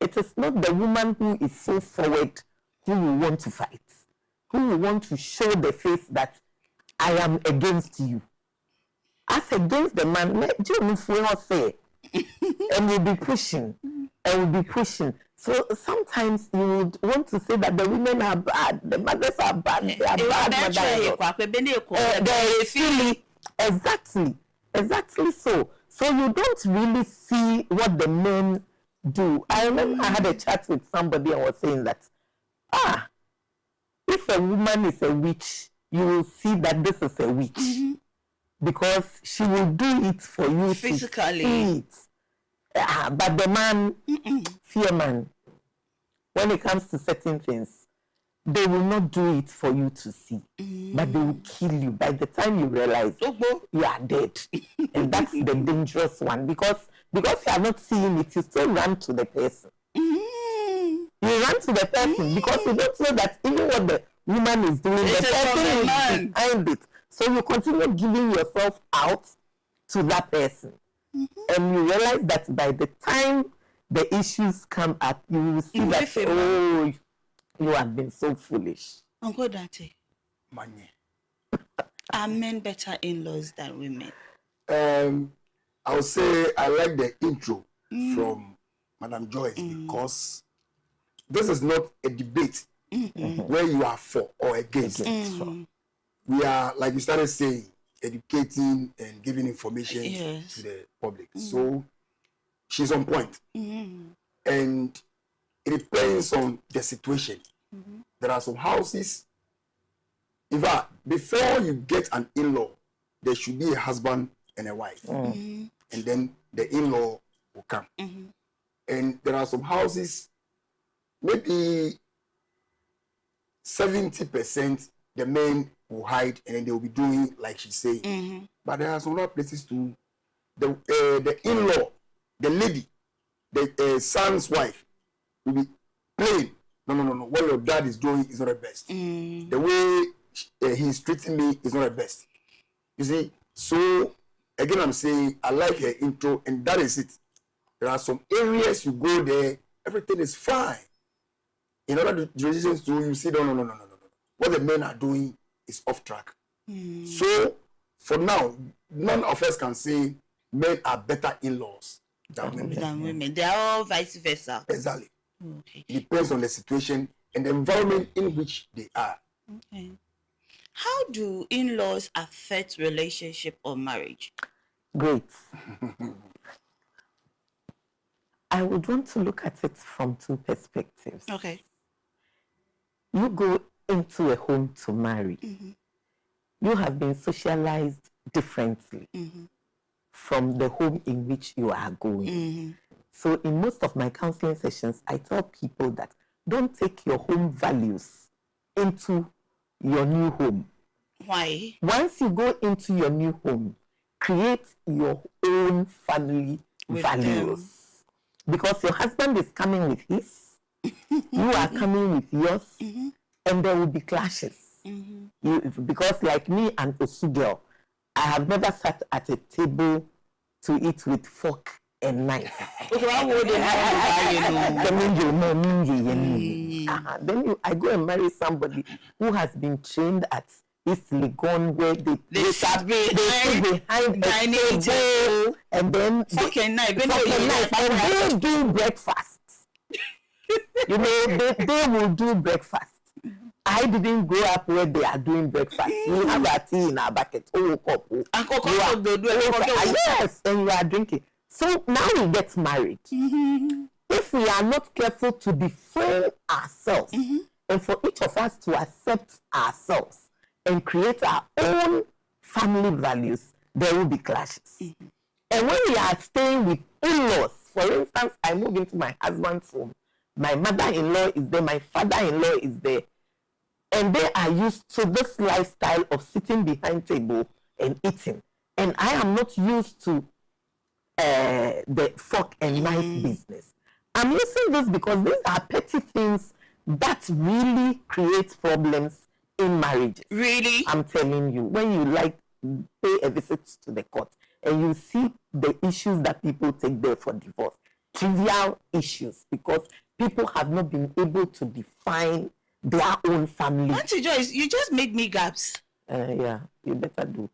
It is not the woman who is so forward who will want to fight, who will want to show the face that I am against you. As against the man, and will be pushing, and will be pushing. So sometimes you would want to say that the women are bad, the mothers are bad, they are bad mothers. Exactly so. So you don't really see what the men do. I remember I had a chat with somebody and was saying that, if a woman is a witch, you will see that this is a witch. Because she will do it for you physically. To see it. But the man, fear man, when it comes to certain things, they will not do it for you to see, but they will kill you. By the time you realize you are dead, and that's the dangerous one, because you are not seeing it, you still run to the person. You run to the person because you don't know that even what the woman is doing, the person is behind it. So you continue giving yourself out to that person. And you realize that by the time the issues come up, you will see that, you have been so foolish. Uncle Dante, are men better in-laws than women? I would say I like the intro from Madam Joyce because this is not a debate where you are for or against. We are, like you started saying, educating and giving information to the public. So she's on point. And it depends on the situation. There are some houses, in fact, before you get an in-law, there should be a husband and a wife. And then the in-law will come. And there are some houses, maybe 70% the men will hide and then they will be doing like she's saying. But there are some other places too. The in-law, the lady, the son's wife will be playing. No. What your dad is doing is not the best. The way he's treating me is not the best. You see? So, again, I'm saying I like her intro, and that is it. There are some areas you go there, everything is fine. In other jurisdictions too, you see, no. What the men are doing is off track. So, for now, none of us can say men are better in-laws than women. They are all vice versa. Exactly. Okay. It depends on the situation and the environment in which they are. Okay. How do in-laws affect relationship or marriage? Great. I would want to look at it from two perspectives. Okay. You go into a home to marry. You have been socialized differently from the home in which you are going. So in most of my counseling sessions, I tell people that don't take your home values into your new home. Why? Once you go into your new home, create your own family values. Because your husband is coming with his, you are coming with yours, and there will be clashes. Because like me and Osu girl, I have never sat at a table to eat with fork and knife. Then I go and marry somebody who has been trained at East Legon, where they sit behind a table and then fork and knife, and they do breakfast. You know, they will do breakfast. I didn't grow up where they are doing breakfast. We have a tea in our bucket. Yes, and you are drinking. So now we get married. If we are not careful to define ourselves and for each of us to accept ourselves and create our own family values, there will be clashes. And when we are staying with in-laws, for instance, I move into my husband's home. My mother-in-law is there, my father-in-law is there. And they are used to this lifestyle of sitting behind table and eating. And I am not used to the fork and knife business. I'm using this because these are petty things that really create problems in marriages. Really? I'm telling you, when you pay a visit to the court and you see the issues that people take there for divorce, trivial issues because people have not been able to define their own family. Auntie Joyce, you just made me gaps. Yeah, you better do.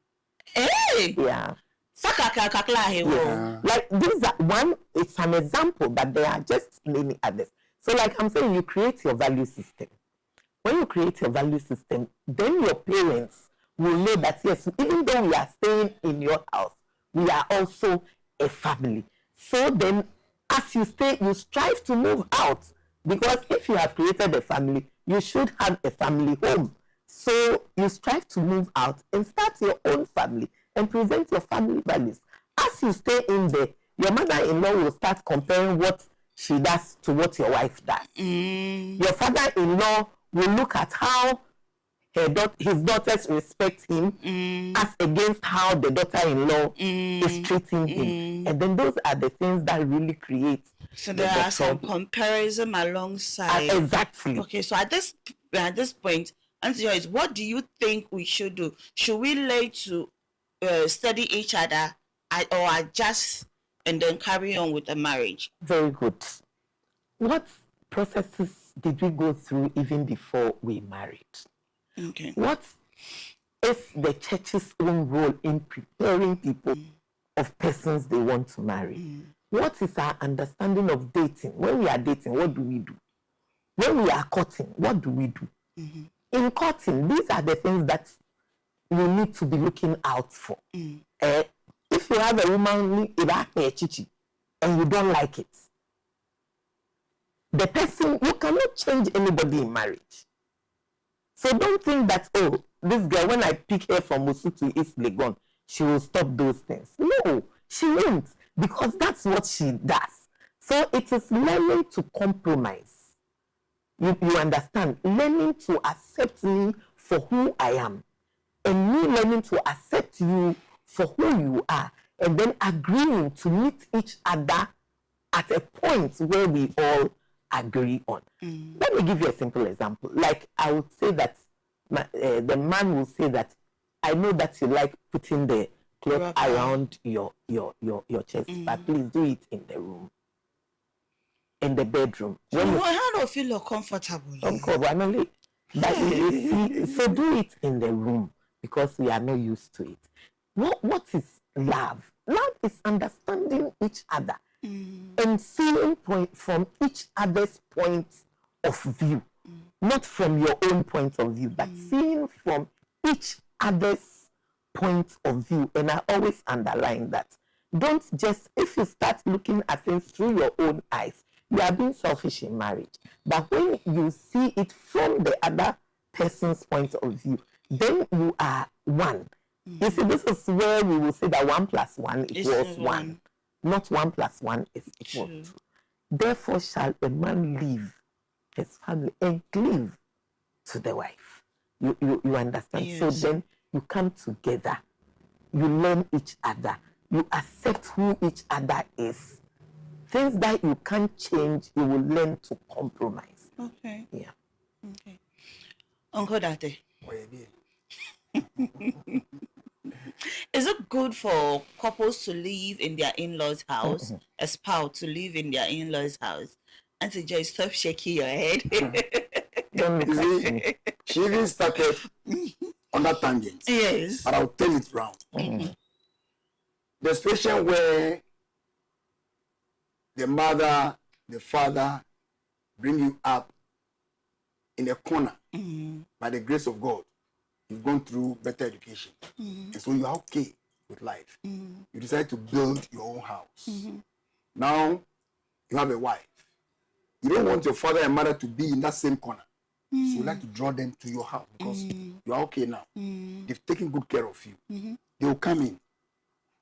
Hey! Yeah. Yes. Like these are one, it's an example, but there are just many others. So like I'm saying, you create your value system. When you create your value system, then your parents will know that yes, even though we are staying in your house, we are also a family. So then as you stay, you strive to move out, because if you have created a family, you should have a family home. So you strive to move out and start your own family and present your family values. As you stay in there, your mother-in-law will start comparing what she does to what your wife does. Your father-in-law will look at how his daughters respect him as against how the daughter-in-law is treating him. And then those are the things that really create. So there are some comparison alongside. Exactly. Okay, so at this point, Auntie Joyce, what do you think we should do? Should we learn to study each other or adjust and then carry on with the marriage? Very good. What processes did we go through even before we married? Okay. What is the church's own role in preparing people of persons they want to marry? What is our understanding of dating? When we are dating, what do we do? When we are courting, what do we do? In courting, these are the things that you need to be looking out for. If you have a woman and you don't like it, the person, you cannot change anybody in marriage. So don't think that, oh, this girl, when I pick her from Musu to East Legon, she will stop those things. No, she won't, because that's what she does. So it is learning to compromise. You understand? Learning to accept me for who I am, and me learning to accept you for who you are, and then agreeing to meet each other at a point where we all agree on. Let me give you a simple example. Like I would say that the man will say that, I know that you like putting the cloth around your chest, but please do it in the room, in the bedroom. How do you feel comfortable? But you see, so do it in the room, because we are not used to it. What is love? Love is understanding each other and seeing from each other's point of view, not from your own point of view, but seeing from each other's point of view. And I always underline that. Don't just, if you start looking at things through your own eyes, you are being selfish in marriage. But when you see it from the other person's point of view, then you are one. You see, this is where we will say that 1 + 1 equals 1. Not 1 + 1 is equal to 2. Therefore shall a man leave his family and cleave to the wife. You understand? Yes. So then you come together, you learn each other, you accept who each other is. Things that you can't change, you will learn to compromise. Okay. Yeah. Okay. Uncle Date. Is it good for couples to live in their in-laws' house, a spouse to live in their in-laws' house? Auntie Joy, stop shaking your head. Don't look at me. She even started on that tangent. Yes. But I'll tell it round. The situation where the mother, the father bring you up in a corner by the grace of God. You've gone through better education. And so you are okay with life. You decide to build your own house. Now you have a wife. You don't want your father and mother to be in that same corner. So you like to draw them to your house because you are okay now. They've taken good care of you. They will come in.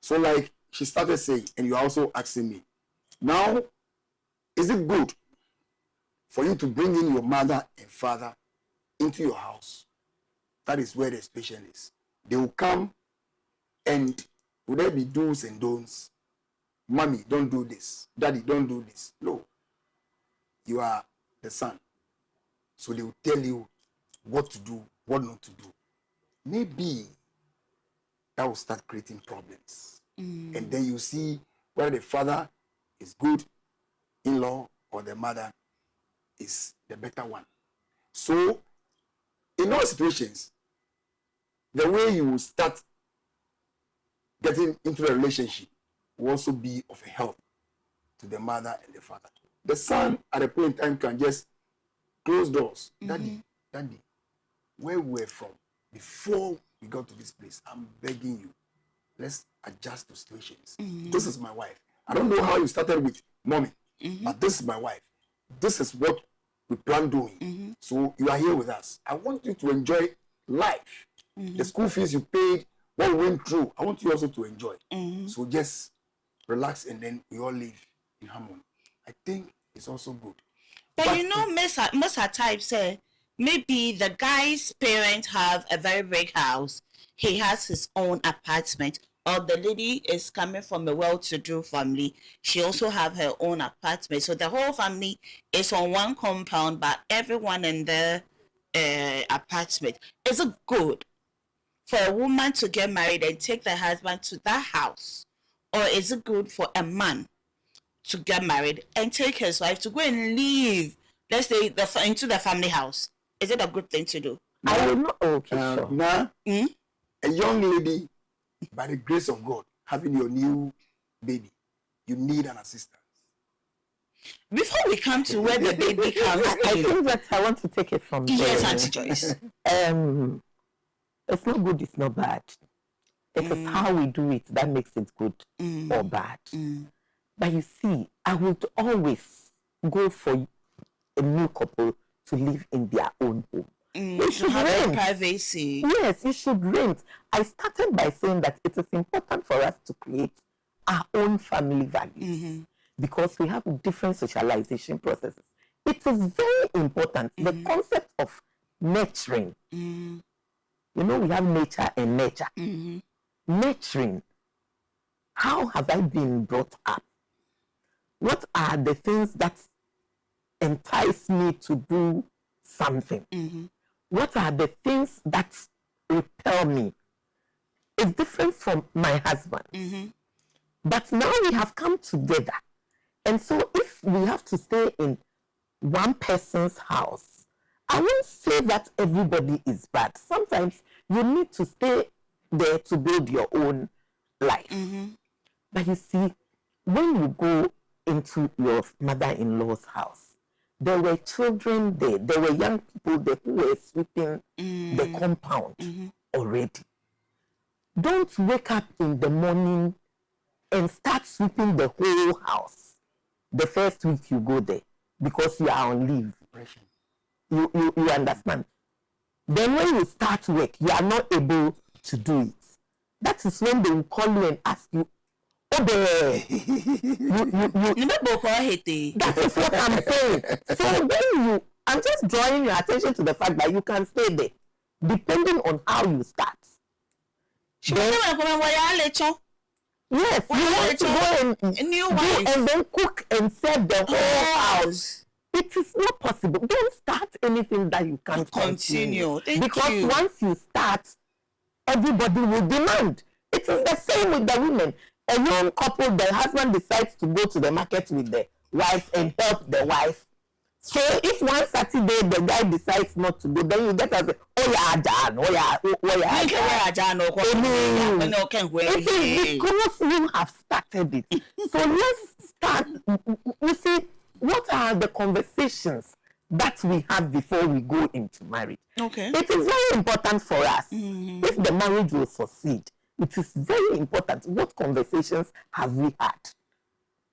So like she started saying, and you're also asking me, now, is it good for you to bring in your mother and father into your house? That is where the expression is. They will come, and will there be do's and don'ts? Mommy, don't do this. Daddy, don't do this. No. You are the son. So they will tell you what to do, what not to do. Maybe that will start creating problems. And then you see whether the father is good in-law or the mother is the better one. So, in all situations, the way you start getting into the relationship will also be of help to the mother and the father. The son at a point in time can just close doors. Daddy, where we were from before we got to this place, I'm begging you, let's adjust to situations. This is my wife. I don't know how you started with mommy, but this is my wife. This is what we plan doing. So you are here with us. I want you to enjoy life. The school fees you paid, what we went through, I want you also to enjoy. So just relax and then we all live in harmony. I think it's also good. But you know, most of times say maybe the guy's parents have a very big house. He has his own apartment. Or the lady is coming from a well-to-do family. She also have her own apartment. So the whole family is on one compound, but everyone in the apartment. Is it good for a woman to get married and take the husband to that house? Or is it good for a man to get married and take his wife to go and live, let's say, into the family house? Is it a good thing to do? I will not. Okay, sure. Now, a young lady, by the grace of God, having your new baby, you need an assistant. Before we come to where the baby comes, I think that I want to take it from there. Yes, Auntie Joyce. It's not good, it's not bad. It is how we do it that makes it good or bad. But you see, I would always go for a new couple to live in their own home. You should rent. Privacy. Yes, you should rent. I started by saying that it is important for us to create our own family values because we have different socialization processes. It is very important. The concept of nurturing. You know, we have nature and nurture. Nurturing. How have I been brought up? What are the things that entice me to do something? What are the things that repel me? It's different from my husband. But now we have come together. And so if we have to stay in one person's house, I won't say that everybody is bad. Sometimes you need to stay there to build your own life. But you see, when you go into your mother-in-law's house, there were children there. There were young people there who were sweeping the compound already. Don't wake up in the morning and start sweeping the whole house the first week you go there because you are on leave. You understand? Then when you start work, you are not able to do it. That is when they will call you and ask you, that is what I'm saying. So I'm just drawing your attention to the fact that you can stay there, depending on how you start. Yes, you want to go and then cook and serve the whole house. It is not possible. Don't start anything that you can't continue. Because once you start, everybody will demand. It is the same with the women. A young couple, the husband decides to go to the market with the wife and help the wife. So if one Saturday the guy decides not to go, then you get as oh yeah, Jan, oh yeah. It is because you have started it. So let's start. You see, what are the conversations that we have before we go into marriage? Okay. It is very important for us. If the marriage will succeed, it is very important. What conversations have we had?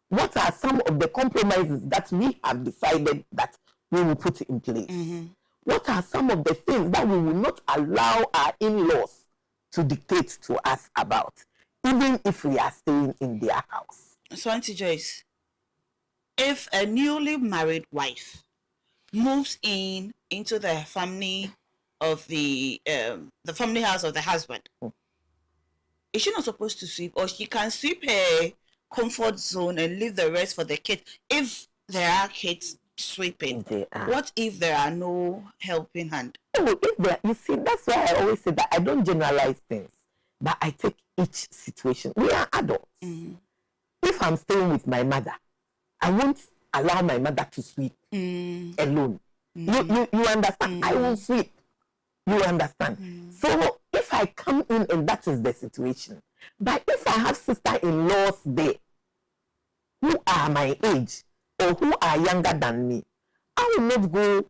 What are some of the compromises that we have decided that we will put in place? What are some of the things that we will not allow our in-laws to dictate to us about, even if we are staying in their house? So, Auntie Joyce, if a newly married wife moves into the family of the family house of the husband, is she not supposed to sweep, or she can sweep her comfort zone and leave the rest for the kids if there are kids sweeping? What if there are no helping hand? Oh, if there, you see, that's why I always say that I don't generalize things, but I take each situation. We are adults. If I'm staying with my mother, I won't allow my mother to sweep alone. You understand? I will sweep. You understand? So if I come in and that is the situation, but if I have sister-in-laws there who are my age or who are younger than me, I will not go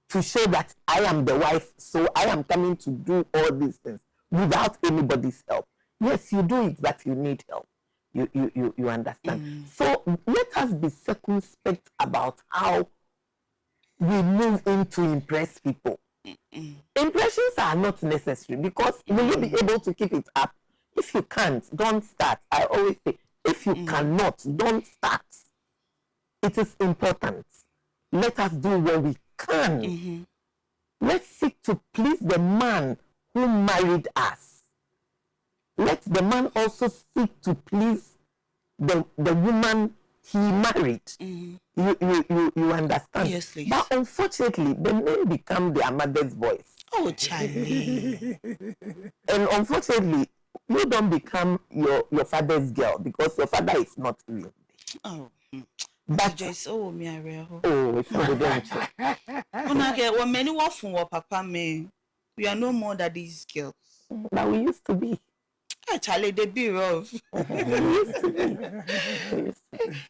to show that I am the wife, so I am coming to do all these things without anybody's help. Yes, you do it, but you need help. You understand? So let us be circumspect about how we move in to impress people. Impressions are not necessary, because will you be able to keep it up? If you can't, don't start. I always say, if you cannot, don't start. It is important. Let us do what we can. Let's seek to please the man who married us. Let the man also seek to please the woman he married. You understand? Yes, please. But unfortunately, the men become their mother's voice. Oh, Charlie. And unfortunately, you don't become your father's girl, because your father is not real. Oh. But just me oh, it's not when many walk from what papa me, we are no more than these girls. But we used to be. Charlie, they be rough.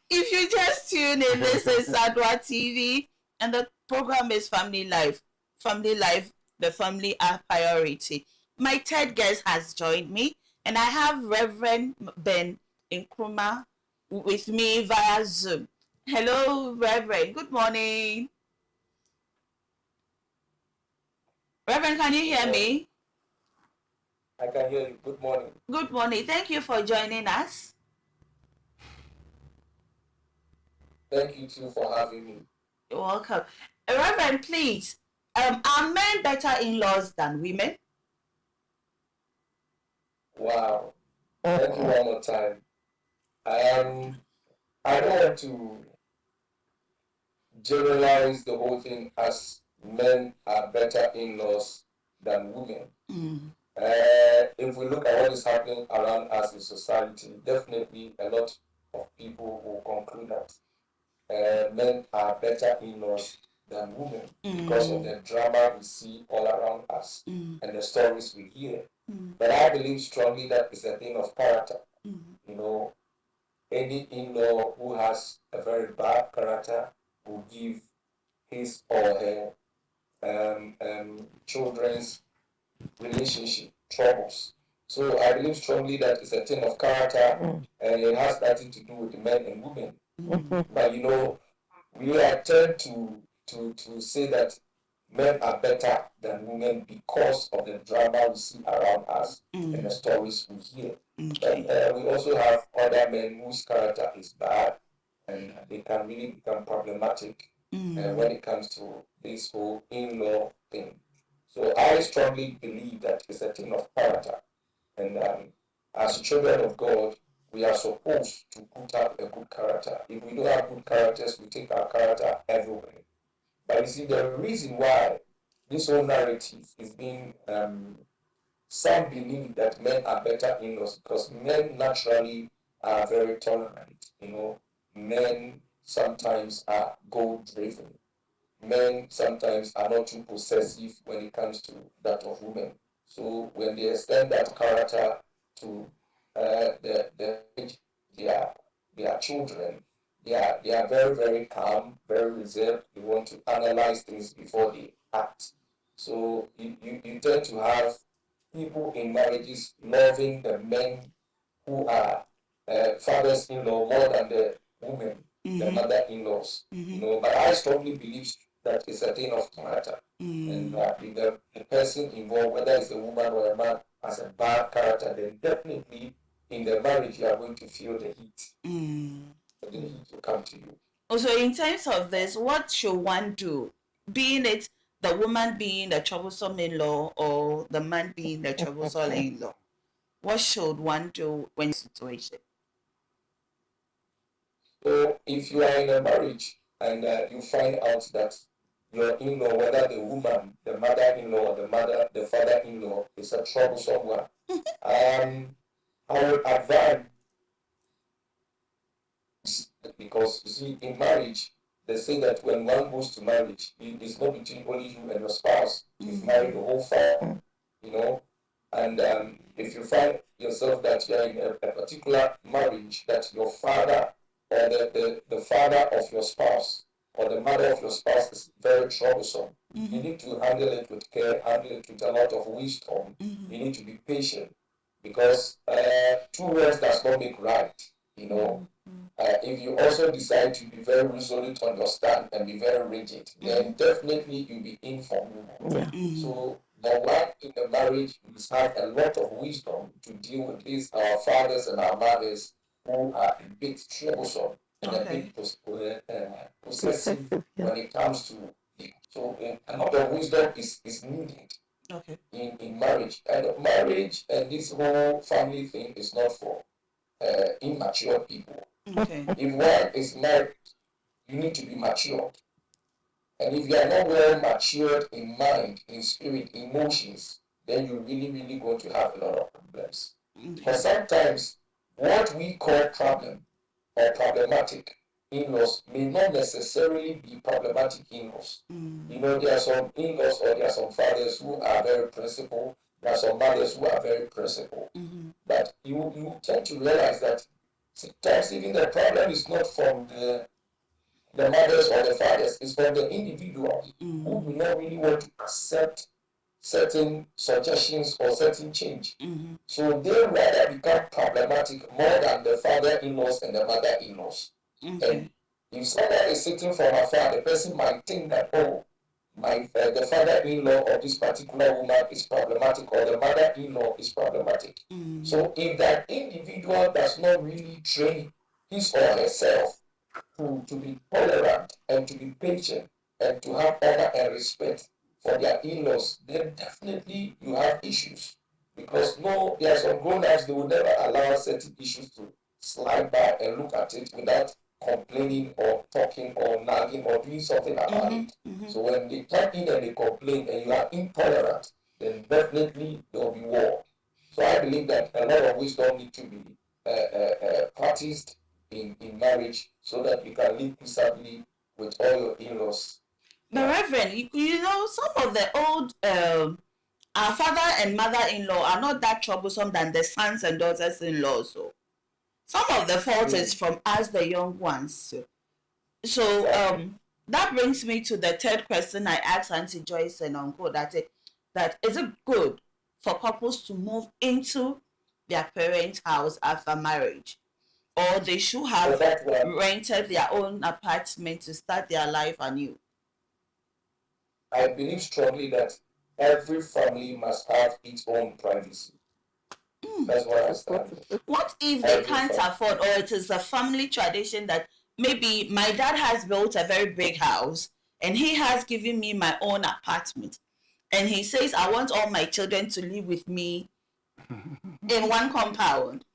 If you just tune in, this is Sadwa TV, and the program is Family Life. Family Life, the family are priority. My third guest has joined me, and I have Reverend Ben Nkrumah with me via Zoom. Hello, Reverend. Good morning. Reverend, can you hear me? I can hear you. Good morning. Good morning. Thank you for joining us. Thank you too for having me. You're welcome. Reverend, please, are men better in-laws than women? Wow. Thank you one more time. I don't want to generalize the whole thing as men are better in-laws than women. If we look at what is happening around us in society, definitely a lot of people will conclude that men are better in-laws than women because of the drama we see all around us and the stories we hear. But I believe strongly that it's a thing of character. You know, any in-law who has a very bad character will give his or her children's relationship troubles. So I believe strongly that it's a thing of character and it has nothing to do with men and women. But you know, we are tend to say that men are better than women because of the drama we see around us and the stories we hear. But we also have other men whose character is bad and they can really become problematic when it comes to this whole in-law thing. So I strongly believe that it's a thing of character. And as children of God, we are supposed to put up a good character. If we don't have good characters, we take our character everywhere. But you see, the reason why this whole narrative is being, some believe that men are better in-laws because men naturally are very tolerant. You know, men sometimes are goal-driven. Men sometimes are not too possessive when it comes to that of women. So when they extend that character to their children, they are very, very calm, very reserved. They want to analyze things before they act. So you tend to have people in marriages loving the men who are fathers-in-law more than the women, the mother-in-laws. You know, but I strongly believe that it's a thing of character. And if the person involved, whether it's a woman or a man, has a bad character, then definitely in the marriage you are going to feel the heat. The heat will come to you. Also, in terms of this, what should one do? Being it the woman being the troublesome in-law or the man being the troublesome in-law, what should one do when situation? So if you are in a marriage and you find out that your in-law, whether the woman, the mother-in-law, or the father-in-law is a troublesome one, I would advise Because you see, in marriage, they say that when one goes to marriage, it's not between only you and your spouse. You've married the whole family, you know. And if you find yourself that you are in a particular marriage, that your father or the father of your spouse or the mother of your spouse is very troublesome, you need to handle it with care, handle it with a lot of wisdom. You need to be patient, because two words does not make right, you know. If you also decide to be very resolute on your stand and be very rigid, then definitely you'll be in for more. So the one in the marriage must have a lot of wisdom to deal with these our fathers and our mothers who are a bit troublesome and a bit possessive when it comes to it. So a lot of wisdom is needed in marriage. And marriage and this whole family thing is not for immature people. If one is married, you need to be matured. And if you are not well matured in mind, in spirit, emotions, then you're really, really going to have a lot of problems. Because sometimes what we call problem or problematic in-laws may not necessarily be problematic in-laws. You know, there are some in-laws or there are some fathers who are very principled. There are some mothers who are very principled. But you tend to realize that sometimes even the problem is not from the mothers or the fathers, it's from the individual who do not really want to accept certain suggestions or certain change. So they rather become problematic more than the father-in-laws and the mother-in-laws. And if someone is sitting from afar, the person might think that, oh, the father-in-law of this particular woman is problematic, or the mother-in-law is problematic. So if that individual does not really train his or herself to be tolerant and to be patient and to have honor and respect for their in-laws, then definitely you have issues. Because there are some grown-ups, they will never allow certain issues to slide by and look at it without complaining or talking or nagging or doing something about it. So when they come in and they complain and you are intolerant, then definitely there will be war. So I believe that a lot of wisdom need to be practiced in marriage so that you can live peaceably with all your in-laws. But Reverend, you know, some of the old our father and mother-in-law are not that troublesome than the sons and daughters-in-law. So some of the fault is from us, the young ones. So that brings me to the third question I asked Auntie Joyce and Uncle, that is it good for couples to move into their parents' house after marriage, or they should have rented their own apartment to start their life anew? I believe strongly that every family must have its own privacy. That's what I stand. What if they can't afford, or it is a family tradition that maybe my dad has built a very big house and he has given me my own apartment, and he says I want all my children to live with me in one compound,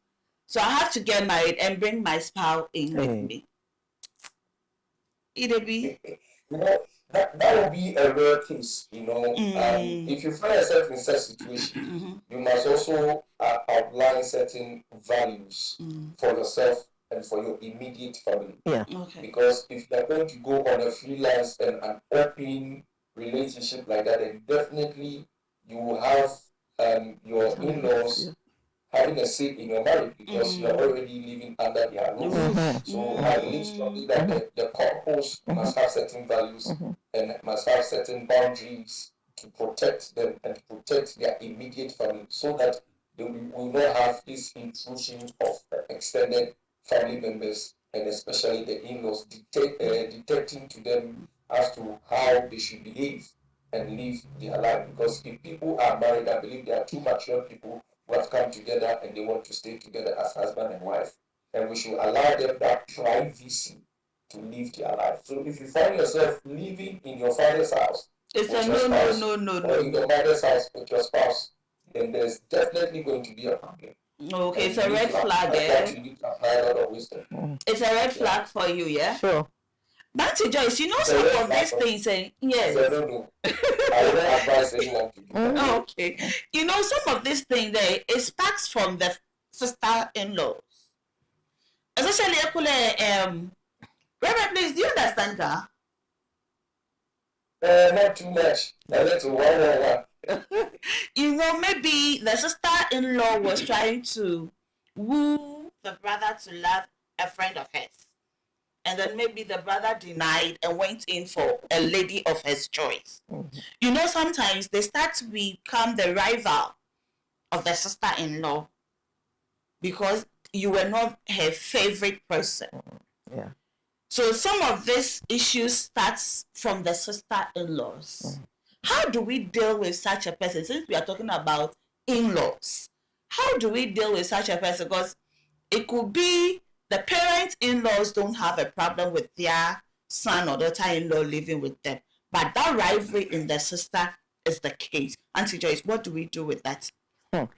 so I have to get married and bring my spouse in with me? It'll be, you know, that will be a rare case, you know. If you find yourself in such a situation, you must also outline certain values for yourself and for your immediate family. Because if you're going to go on a freelance and an open relationship like that, then definitely you will have your in-laws having a say in your marriage, because you are already living under their roof. So I believe strongly that the couples must have certain values and must have certain boundaries to protect them and to protect their immediate family, so that they will not have this intrusion of extended family members, and especially the in-laws dictating to them as to how they should behave and live their life. Because if people are married, I believe they are two mature people who have come together and they want to stay together as husband and wife. And we should allow them that privacy to live their life. So if you find yourself living in your father's house, it's a no. Or in your mother's house with your spouse, then there's definitely going to be a problem. Okay, it's a red flag, eh? You need to apply a lot of wisdom. It's a red flag for you, yeah? Sure. Nancy Joyce, you know some of these things, yes. I don't know. I don't advise anyone to do that. Okay. You know, some of these things, it sparks from the sister-in-laws. Especially, Reverend, please, do you understand that? Not too much. A little one. Maybe the sister-in-law was trying to woo the brother to love a friend of hers. And then maybe the brother denied and went in for a lady of his choice. Mm-hmm. Sometimes they start to become the rival of the sister-in-law because you were not her favorite person. Yeah. So some of this issues starts from the sister-in-laws. Mm-hmm. How do we deal with such a person? Since we are talking about in-laws, how do we deal with such a person? Because it could be the parent-in-laws don't have a problem with their son or daughter-in-law living with them, but that rivalry in the sister is the case. Auntie Joyce, what do we do with that? Well,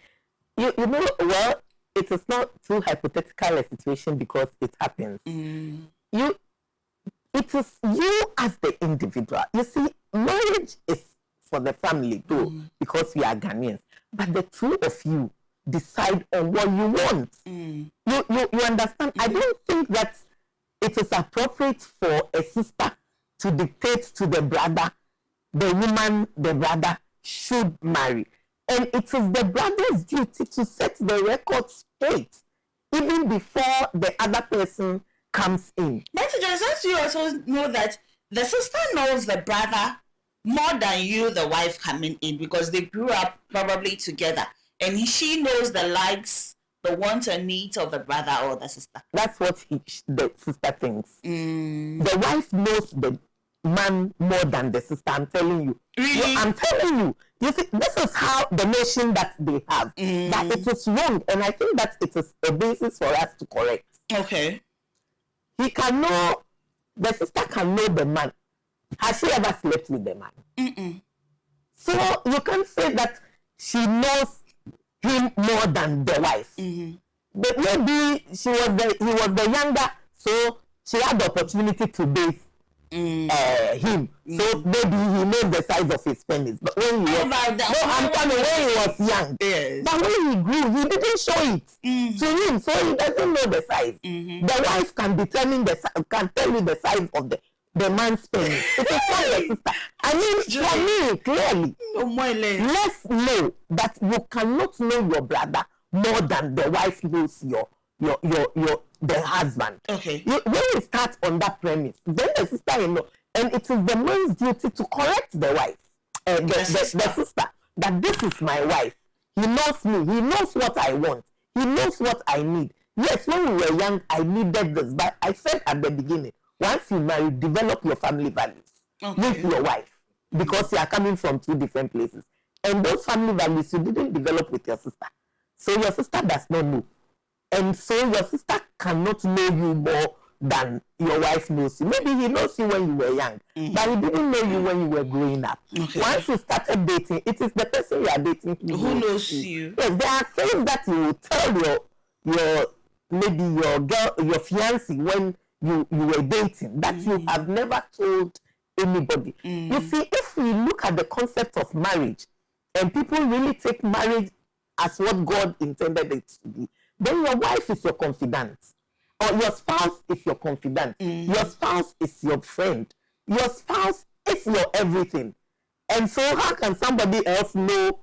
it is not too hypothetical a situation because it happens. It is you as the individual. You see, marriage is for the family too, because we are Ghanaians. But the two of you decide on what you want. You understand? I don't think that it is appropriate for a sister to dictate to the brother, the woman the brother should marry. And it is the brother's duty to set the record straight, even before the other person comes in. But just you also know that the sister knows the brother more than you, the wife, coming in, because they grew up probably together. And she knows the likes, the wants and needs of the brother or the sister. That's what the sister thinks. The wife knows the man more than the sister. I'm telling you. Really? I'm telling you. You see, this is how the nation that they have. That it is wrong. And I think that it is a basis for us to correct. Okay. The sister can know the man. Has she ever slept with the man? So you can't say that she knows him more than the wife. But maybe he was the younger, so she had the opportunity to date him. So maybe he knows the size of his penis. But when he was young. Yes. But when he grew, he didn't show it to him, so he doesn't know the size. The wife can tell you the size of the man's penis. It is not the sister. I mean, for me, clearly, let's know that you cannot know your brother more than the wife knows the husband. Okay. When we start on that premise, then the sister-in-law, and it is the man's duty to correct the wife, the sister, that this is my wife. He knows me. He knows what I want. He knows what I need. Yes, when we were young, I needed this, but I said at the beginning, once you marry, develop your family values with your wife, because you are coming from two different places. And those family values you didn't develop with your sister. So your sister does not know. And so your sister cannot know you more than your wife knows you. Maybe he knows you when you were young, but he didn't know you when you were growing up. Okay. Once you started dating, it is the person you are dating who knows you. Yes, there are things that you will tell your girl, your fiancé when you were dating that you have never told anybody. You see, if we look at the concept of marriage and people really take marriage as what God intended it to be, then your wife is your confidant, or your spouse is your confidant. Your spouse is your friend. Your spouse is your everything. And so how can somebody else know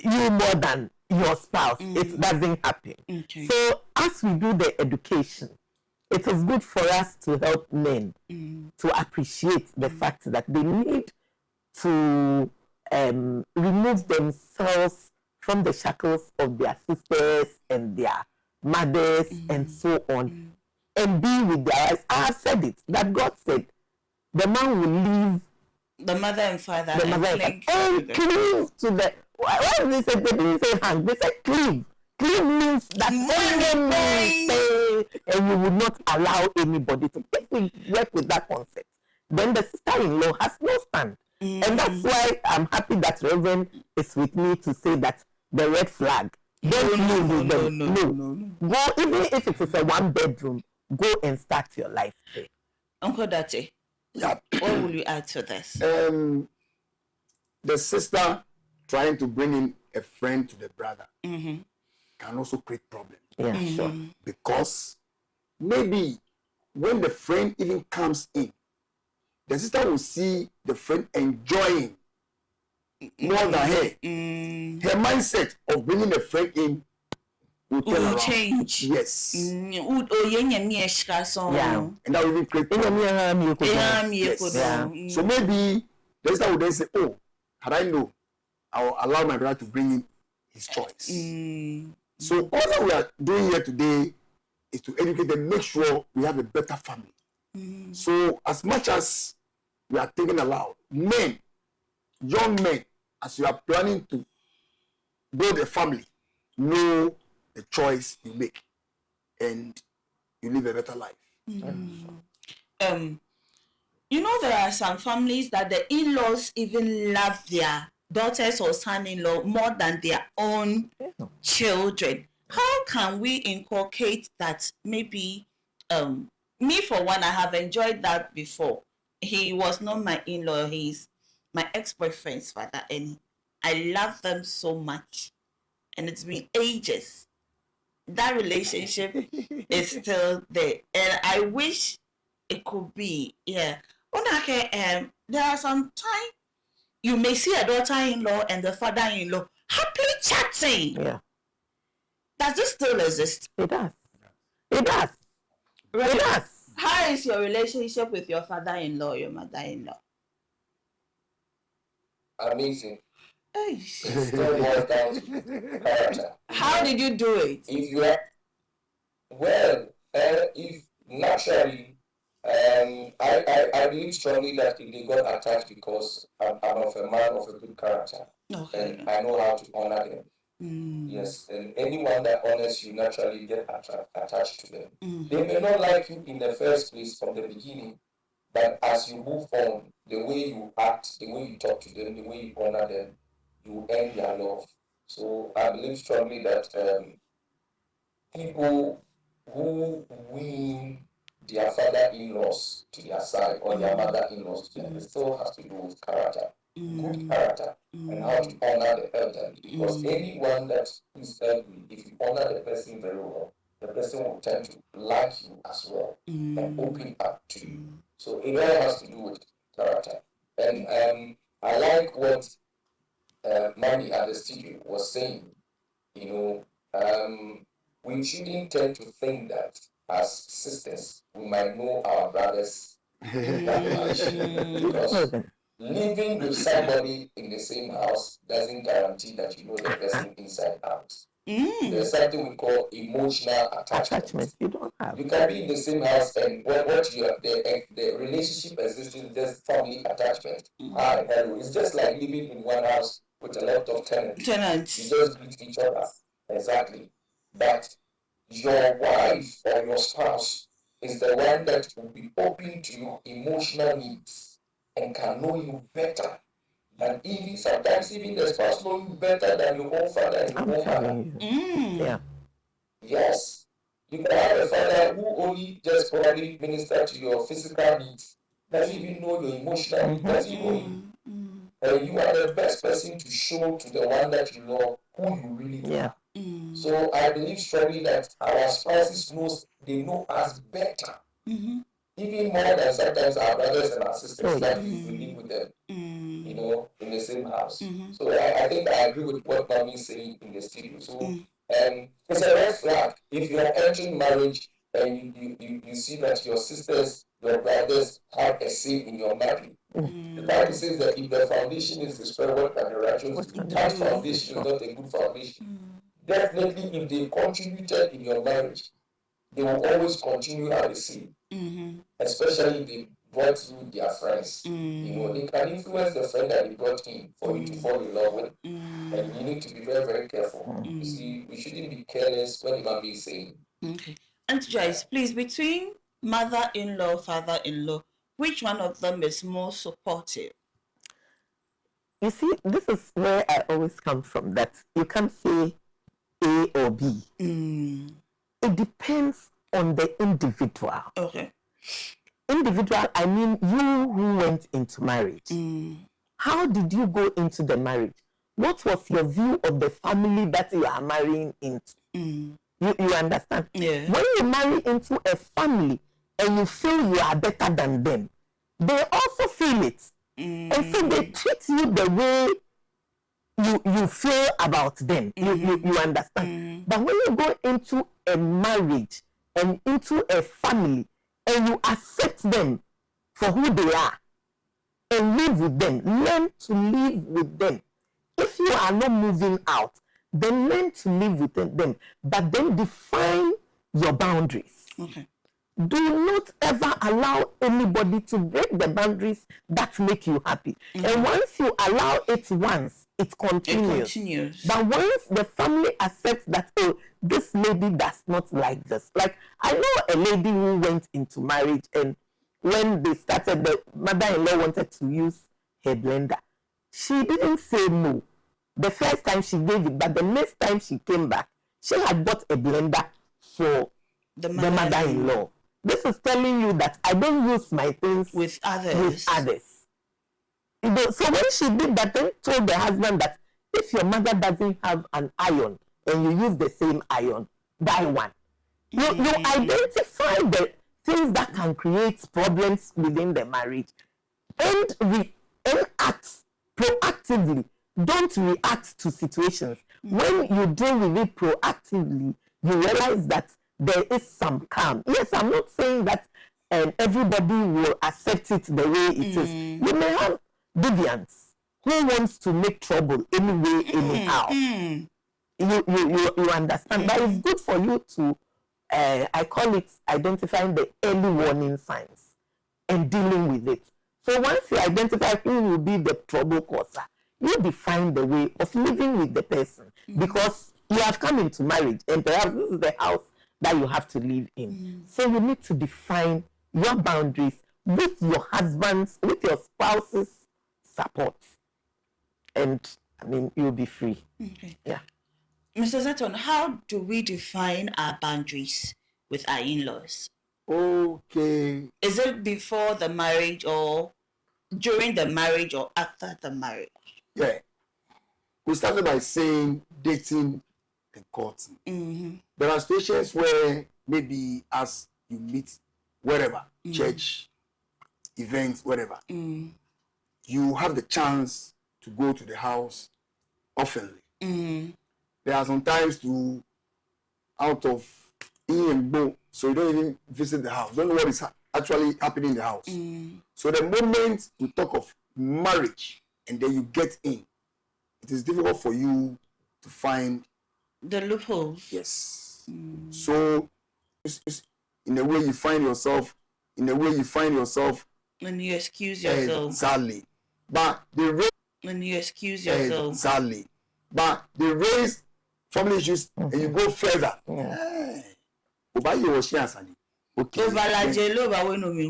you more than your spouse? It doesn't happen. Okay. So as we do the education, it is good for us to help men to appreciate the fact that they need to remove themselves from the shackles of their sisters and their mothers and so on, and be with their wives. I have said it, that God said the man will leave the mother and father and cleave to the. Why did they say? They didn't say hang. They said cleave. Cleave means that and you would not allow anybody to. If we work with that concept, then the sister-in-law has no stand. And that's why I'm happy that Reverend is with me to say that the red flag. Don't live with them. No. Go, even if it is a one-bedroom, go and start your life there. Uncle Dati, what will you add to this? The sister trying to bring in a friend to the brother can also create problems. Yeah, sure. Because maybe when the friend even comes in, the sister will see the friend enjoying more than her. Her mindset of bringing the friend in will change. Yes. Yeah. And that will even create yes. Yeah. So maybe the sister would then say, oh, had I know, I'll allow my brother to bring in his choice. So all that we are doing here today is to educate and make sure we have a better family. So as much as we are thinking aloud, men, young men, as you are planning to build a family, know the choice you make and you live a better life. You know, there are some families that the in-laws even love their daughters or son-in-law more than their own children. How can we inculcate that? Maybe me for one, I have enjoyed that before. He was not my in-law, he's my ex-boyfriend's father, and I love them so much, and it's been ages. That relationship is still there, and I wish it could be. Yeah. There are some time you may see a daughter-in-law and the father-in-law happily chatting. Yeah. Does this still exist? It does. It does. Right? It does. How is your relationship with your father-in-law, your mother-in-law? Amazing. Hey. It still boils down to character. How did you do it? If you are if naturally, I believe strongly that they got attached because I'm of a man of a good character, and I know how to honor them. Yes, and anyone that honors you naturally get attached to them. They may not like you in the first place from the beginning, but as you move on, the way you act, the way you talk to them, the way you honor them, you earn their love. So I believe strongly that people who win their father-in-laws to their side or their mother-in-laws to them, it still has to do with character, good character, and how to honor the elderly. Because anyone that is elderly, if you honor the person very well, the person will tend to like you as well and open up to you. So it all has to do with character. And I like what Manny at the studio was saying. You know, we shouldn't tend to think that as sisters we might know our brothers that much, because living with somebody in the same house doesn't guarantee that you know the person inside out. There's something we call emotional attachment. You don't have. You can be in the same house and what you have, the relationship existing, just family attachment. Hello. It's just like living in one house with a lot of tenants. You just greet each other. Exactly. But your wife or your spouse is the one that will be open to your emotional needs and can know you better than even sometimes even the spouse know you better than your own father and your own mother. Yeah. Yes. You can have a father who only just probably minister to your physical needs, doesn't even know your emotional needs, doesn't know you. And you are the best person to show to the one that you love who you really are. So I believe strongly that our spouses know us better, even more than sometimes our brothers and our sisters that we live with them, you know, in the same house. So I think I agree with what Mami is saying in the studio. So it's a red flag if you are entering marriage and you see that your sisters, your brothers have a say in your marriage. The Bible says that if the foundation is destroyed, what can the righteous do? That foundation is not a good foundation. Definitely, if they contributed in your marriage, they will always continue as a say. Especially if they brought you their friends. You know, they can influence the friend that they brought in for you to fall in love with. And you need to be very, very careful. You see, we shouldn't be careless when Imam is saying. Okay. And Joyce, please, between mother-in-law, father-in-law, which one of them is more supportive? You see, this is where I always come from, that you can't say A or B. It depends on the individual. Okay. Individual, I mean you who went into marriage. How did you go into the marriage? What was your view of the family that you are marrying into? You understand? Yeah. When you marry into a family and you feel you are better than them, they also feel it. And so they treat you the way you feel about them. You understand? But when you go into a marriage and into a family and you accept them for who they are and live with them, learn to live with them. If you are not moving out, then learn to live with them, but then define your boundaries. Okay. Do not ever allow anybody to break the boundaries that make you happy. And once you allow it once, it continues. But once the family accepts that, oh, this lady does not like this. Like, I know a lady who went into marriage, and when they started, the mother-in-law wanted to use her blender. She didn't say no. The first time she gave it, but the next time she came back, she had bought a blender for the mother-in-law. This is telling you that I don't use my things with others. You know, so when she did that, then told the husband that if your mother doesn't have an iron and you use the same iron, buy one. You identify the things that can create problems within the marriage and act proactively. Don't react to situations. When you deal with it proactively, you realize that there is some calm. Yes, I'm not saying that everybody will accept it the way it is. You may have deviants who wants to make trouble anyway, anyhow. You understand? But it's good for you to, I call it identifying the early warning signs and dealing with it. So once you identify who will be the trouble causer, you define the way of living with the person, because you have come into marriage and perhaps this is the house that you have to live in. So you need to define your boundaries with your husband's, with your spouse's support. And I mean, you'll be free. Okay. Yeah. Mr. Zeton, how do we define our boundaries with our in-laws? Okay. Is it before the marriage or during the marriage or after the marriage? Yeah. We started by saying dating and courting. There are situations where maybe as you meet wherever, church, events, whatever, you have the chance to go to the house oftenly. There are some times to out of in and go, so you don't even visit the house. Don't know what is actually happening in the house. So the moment you talk of marriage and then you get in, it is difficult for you to find the loopholes. Yes. So it's in a way you find yourself, when you excuse yourself. Exactly. But when you excuse yourself. Exactly. But they raise family issues and you go further. Okay. Then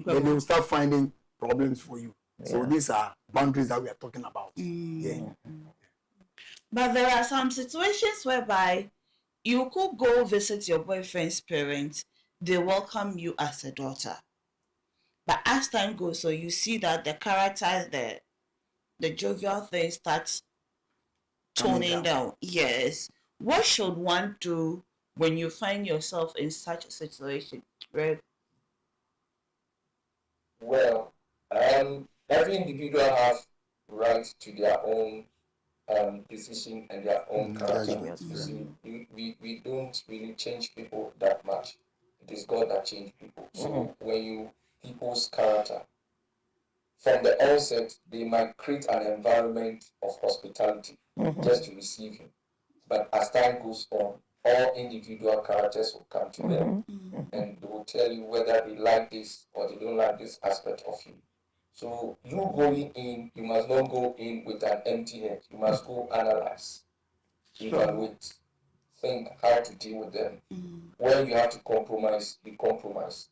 they will start finding problems for you. So these are boundaries that we are talking about. Yeah. But there are some situations whereby you could go visit your boyfriend's parents. They welcome you as a daughter. But as time goes, so you see that the character, the jovial thing starts toning down. Yes. What should one do when you find yourself in such a situation? Right? Well, every individual has right to their own decision and their own character. You see, we don't really change people that much. It is God that changes people. So when people's character, from the onset, they might create an environment of hospitality just to receive him. But as time goes on, all individual characters will come to them and they will tell you whether they like this or they don't like this aspect of you. So you going in, you must not go in with an empty head. You must go analyze, evaluate, think how to deal with them. When you have to compromise, you compromise.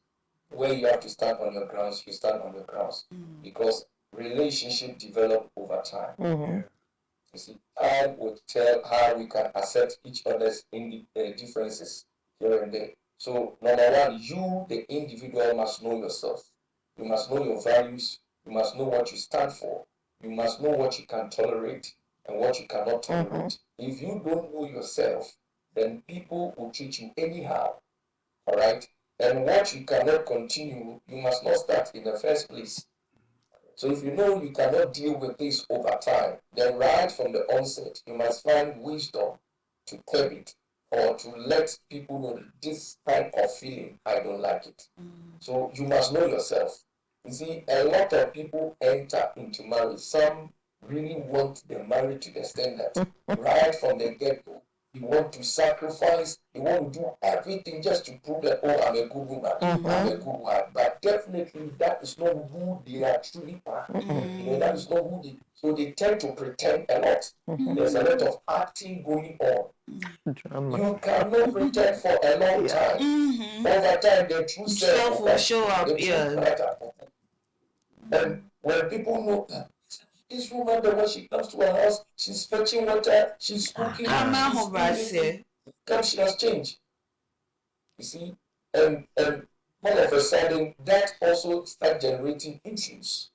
When you have to stand on your grounds, you stand on your grounds. Because relationship develop over time. You see, time will tell how we can accept each other's differences here and there. So number one, you, the individual, must know yourself. You must know your values. You must know what you stand for. You must know what you can tolerate and what you cannot tolerate. If you don't know yourself, then people will treat you anyhow. All right? And what you cannot continue, you must not start in the first place. So if you know you cannot deal with this over time, then right from the onset, you must find wisdom to curb it or to let people know that this type of feeling, I don't like it. So you must know yourself. You see, a lot of people enter into marriage. Some really want the marriage to the extent that right from the get-go, you want to sacrifice, you want to do everything just to prove that, oh, I'm a good woman, I'm a good one. But definitely that is not who they are truly are. You know, that is not who they, so they tend to pretend a lot. There's a lot of acting going on. Drama. You cannot pretend for a long time. Over time, the true self will show up. The true character. And when people know that this woman, the way she comes to her house, she's fetching water, she's cooking, she has changed. You see, and all of a sudden, that also starts generating issues.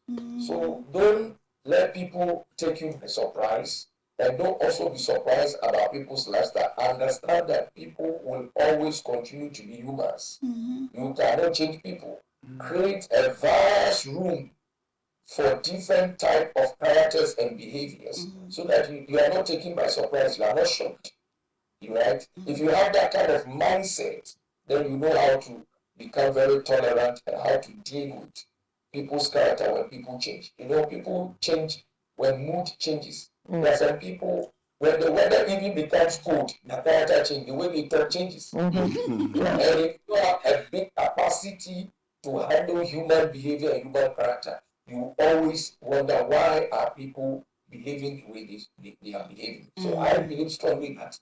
So don't let people take you by surprise, and don't also be surprised about people's lifestyle. Understand that people will always continue to be humans. You cannot change people. Create a vast room for different type of characters and behaviors, so that you are not taken by surprise, you are not shocked. Right? If you have that kind of mindset, then you know how to become very tolerant and how to deal with people's character when people change. You know, people change when mood changes. There are some people, when the weather even becomes cold, the character changes, the way they talk changes. And if you have a big capacity to handle human behavior and human character, you always wonder why are people behaving the way they are behaving. So I believe strongly that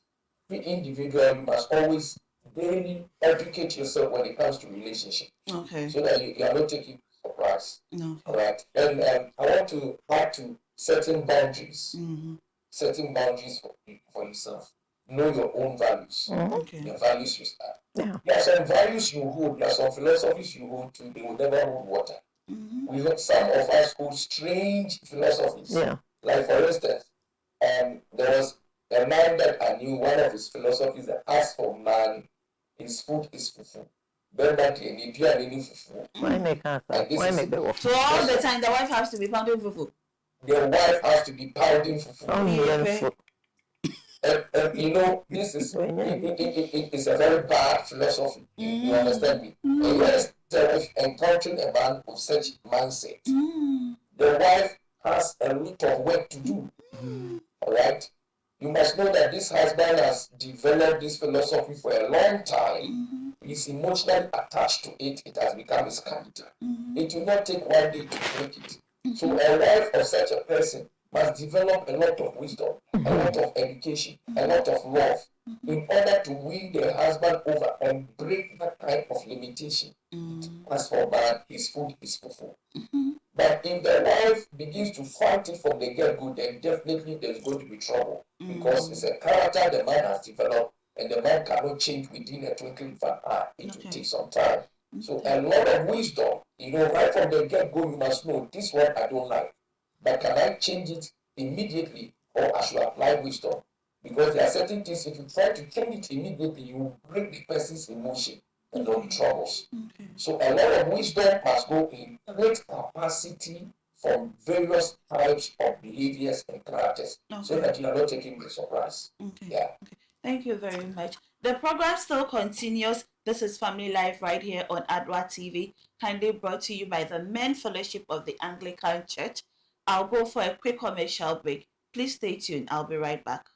every individual, you must always daily educate yourself when it comes to relationship. Okay. So that you are not taking surprise. No. All right. And I want to add to certain boundaries. Setting boundaries for yourself. Know your own values. Okay. Your values you start. Yeah. There are some values you hold, there are some philosophies you hold to, they will never hold water. Some of us hold strange philosophies. Yeah. Like for instance, there was a man that I knew, one of his philosophies that as for man, his food is fufu. So all the time the wife has to be pounding fufu. The wife has to be pounding fufu. And you know, this is it's a very bad philosophy. You understand me? And yes, there is encountering a man with such mindset. The wife has a lot of work to do. All right? You must know that this husband has developed this philosophy for a long time. He's emotionally attached to it. It has become his character. It will not take one day to break it. So a wife of such a person must develop a lot of wisdom, a lot of education, a lot of love, in order to win the husband over and break that kind of limitation. As for man, his food is fufu. But if the wife begins to fight it from the get-go, then definitely there's going to be trouble. Because it's a character the man has developed, and the man cannot change within a twinkling of an eye. It will take some time. So a lot of wisdom, you know, right from the get-go, you must know, this one I don't like. But can I change it immediately, or I should apply wisdom? Because there are certain things, if you try to change it immediately, you will break the person's emotion and there'll be troubles. So a lot of wisdom must go in great capacity from various types of behaviors and characters, so that you are not taking by surprise. Yeah. Thank you very much. The program still continues. This is Family Life right here on Adwa TV, kindly brought to you by the Men Fellowship of the Anglican Church. I'll go for a quick commercial break. Please stay tuned. I'll be right back.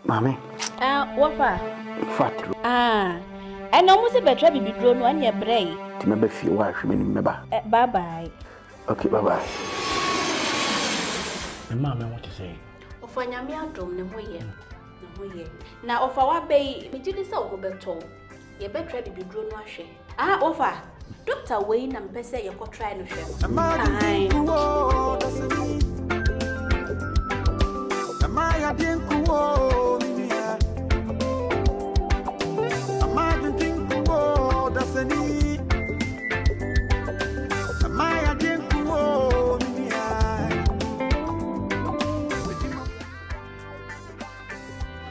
Mami. What for? Fat. And almost a better be drawn on your brain. To me, if you watch me, remember. Bye bye. Okay, bye bye. Mama, what to say? Of when I'm young, no way. Now, of our bay, we didn't so go better. You better be drawn wash. Offer. Dr. Wayne and Pessa, you could try to share.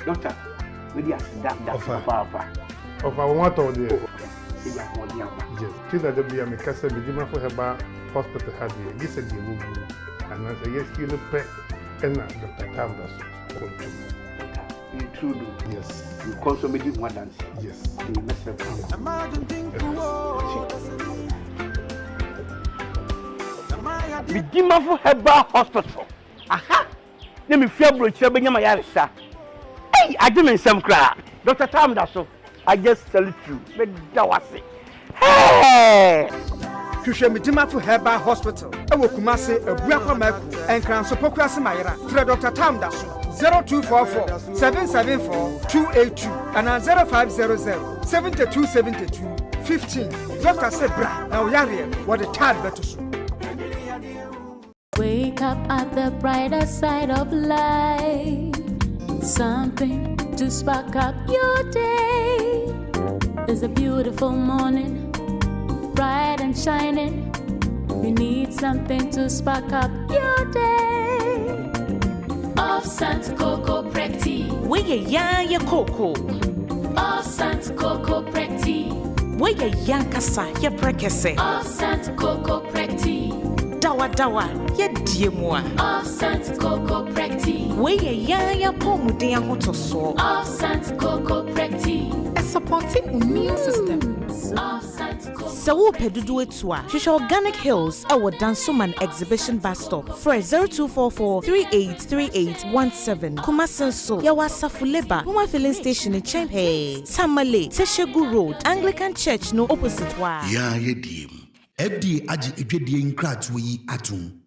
Doctor, we just that's papa. Of our water there. Yes. Kids are the be a Mikasa, the Dima for her hospital had the yes, and the movie. And I say, yes, you look pet and Dr. Tambas. You true do. Yes. You consummate one dance. Yes. You mess up. The Dima for Heba Hospital. Aha! Let me feel brochure Benyama Yarisa. Hey, I didn't some cry. Dr. Tambas. I just salute you. Let that was it. Hey! Hwehwɛ medima for Heba Hospital. Ewo Kumase, Ebuakwa Maku, and Kransopokra Semayra. Through Dr. Tamda 0244 774 282 and 0500 7272 15. Dr. Sebra, now Yari, what a tad better soon. Wake up at the brighter side of life. Something to spark up your day. There's a beautiful morning, bright and shining. You need something to spark up your day. Of Sant Coco Pretty. Where ya cocoa? Of Sant Coco Pretty. Where ya kasa ya prekese? Of Sant Coco Pretty. Dawa ya diemwa. Of Sant Coco Pretty. Where ya pomude ya hotoso. Of Sant Coco Pretty. Supporting immune system. So pedudu etua. Shisha Organic Hills our Dansoman Exhibition Bus Stop. For 0244 383817. Kumasenso Yawasa Fuleba. Huma Filling Station in Chempe. Tamale Teshegu Road. Anglican Church no opposite wa. Ya yedim. FD aji edwedie nkratu yi atum.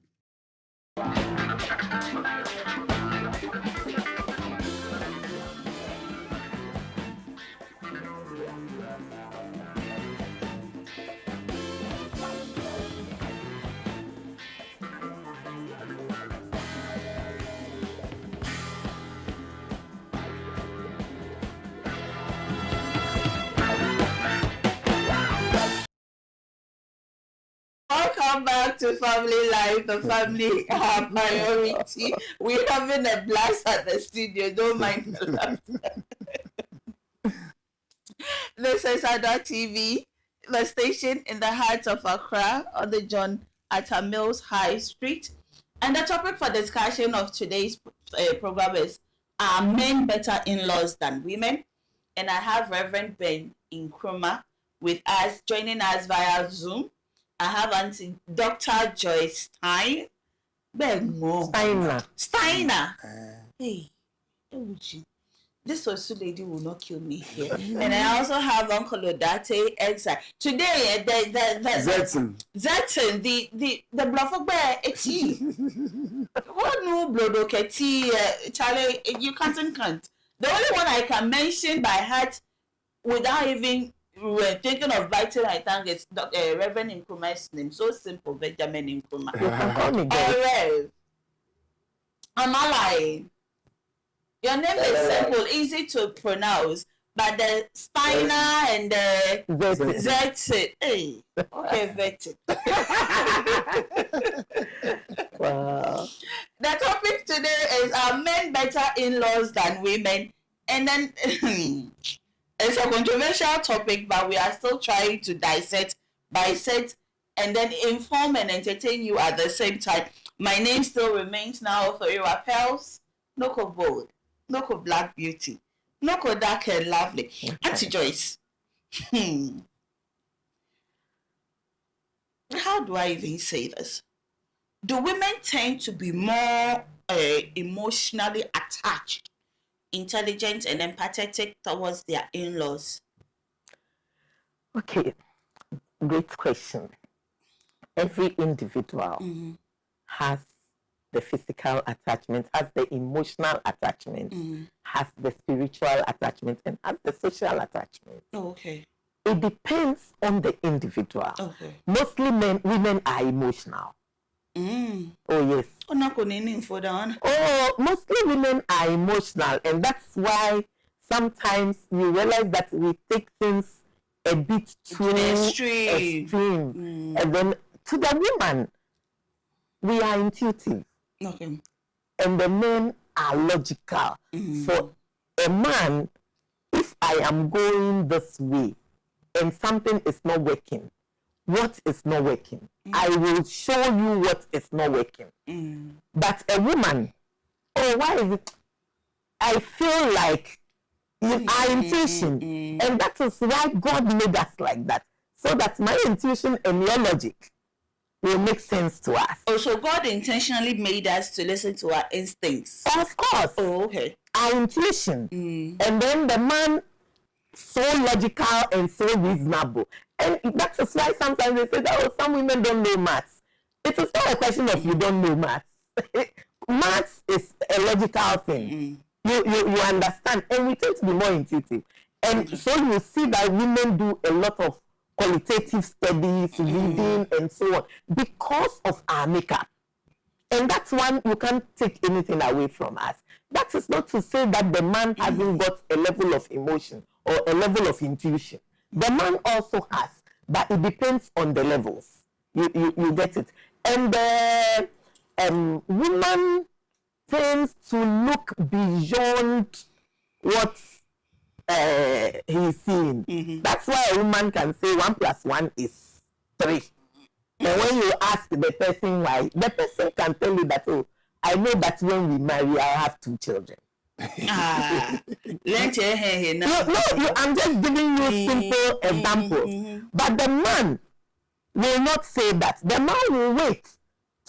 Welcome back to Family Life, the family priority. We're having a blast at the studio. Don't mind the laughter. This is Ada TV, the station in the heart of Accra on the John Atta Mills High Street. And the topic for discussion of today's program is, are men better in-laws than women? And I have Reverend Ben Nkrumah with us, joining us via Zoom. I have Auntie Dr. Joyce Steiner. Hey, this also lady will not kill me here. And I also have Uncle Odate Exile. Today, Zeton, the bluff bear, what no blood, okay, Charlie, you can't. The only one I can mention by heart without even thinking of biting, I think it's Reverend Nkrumah's name. So simple, Benjamin Nkrumah. Alright. Am I lying? Your name is simple, easy to pronounce, but the Steiner and the Zet. Hey, okay, Vet. Wow. The topic today is, are men better in-laws than women? And then it's a controversial topic, but we are still trying to dissect, bisect, and then inform and entertain you at the same time. My name still remains Naa Oforiwaa Pels. Noko bold, Noko black beauty, Noko dark and lovely. Auntie Joyce. How do I even say this? Do women tend to be more emotionally attached intelligent and empathetic towards their in-laws? Okay, great question. Every individual has the physical attachment, has the emotional attachment, has the spiritual attachment, and has the social attachment. Oh, okay. It depends on the individual. Okay. Mostly women are emotional. Oh, yes. Oh, mostly women are emotional, and that's why sometimes you realize that we take things a bit too extreme. And then to the woman, we are intuitive. Okay. And the men are logical. For a man, if I am going this way and something is not working, what is not working? I will show you what is not working. But a woman, oh, why is it? I feel like our intuition, and that is why God made us like that, so that my intuition and your logic will make sense to us. Oh, so God intentionally made us to listen to our instincts. Of course. Oh, okay. Our intuition, and then the man so logical and so reasonable, and that is why sometimes they say that some women don't know maths. It is not a question of you don't know maths. Maths is a logical thing. You understand, and we tend to be more intuitive, and so you see that women do a lot of qualitative studies, reading, and so on, because of our makeup. And that's one, you can't take anything away from us. That is not to say that the man hasn't got a level of emotion or a level of intuition. The man also has, but it depends on the levels. You get it. And the woman tends to look beyond what he's seeing. That's why a woman can say 1 + 1 is 3. And when you ask the person why, the person can tell you that, oh, I know that when we marry, I have 2 children. I'm just giving you simple examples. But the man will not say that. The man will wait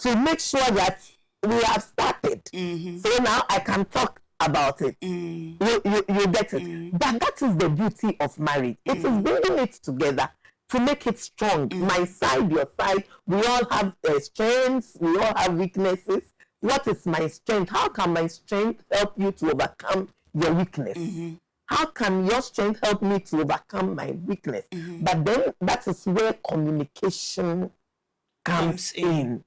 to make sure that we have started. So now I can talk about it. You get it. But that is the beauty of marriage. It is bringing it together to make it strong. My side, your side, we all have strengths, we all have weaknesses. What is my strength? How can my strength help you to overcome your weakness? How can your strength help me to overcome my weakness? But then that is where communication comes in.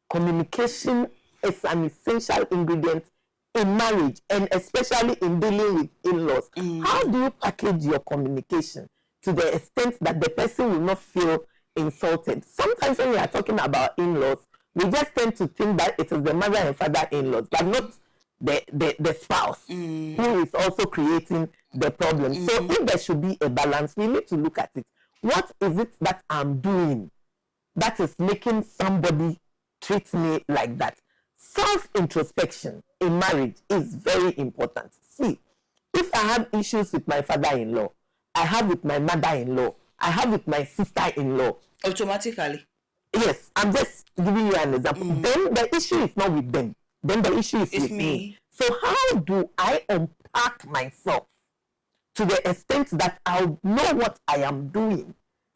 Communication is an essential ingredient in marriage, and especially in dealing with in-laws. How do you package your communication to the extent that the person will not feel insulted? Sometimes when we are talking about in-laws, we just tend to think that it is the mother and father-in-laws, but not the spouse who is also creating the problem. So if there should be a balance, we need to look at it. What is it that I'm doing that is making somebody treat me like that? Self-introspection in marriage is very important. See, if I have issues with my father-in-law, I have with my mother-in-law, I have with my sister-in-law. Automatically. Yes, I'm just giving you an example. Then the issue is not with them. Then the issue is with me. So how do I unpack myself to the extent that I'll know what I am doing,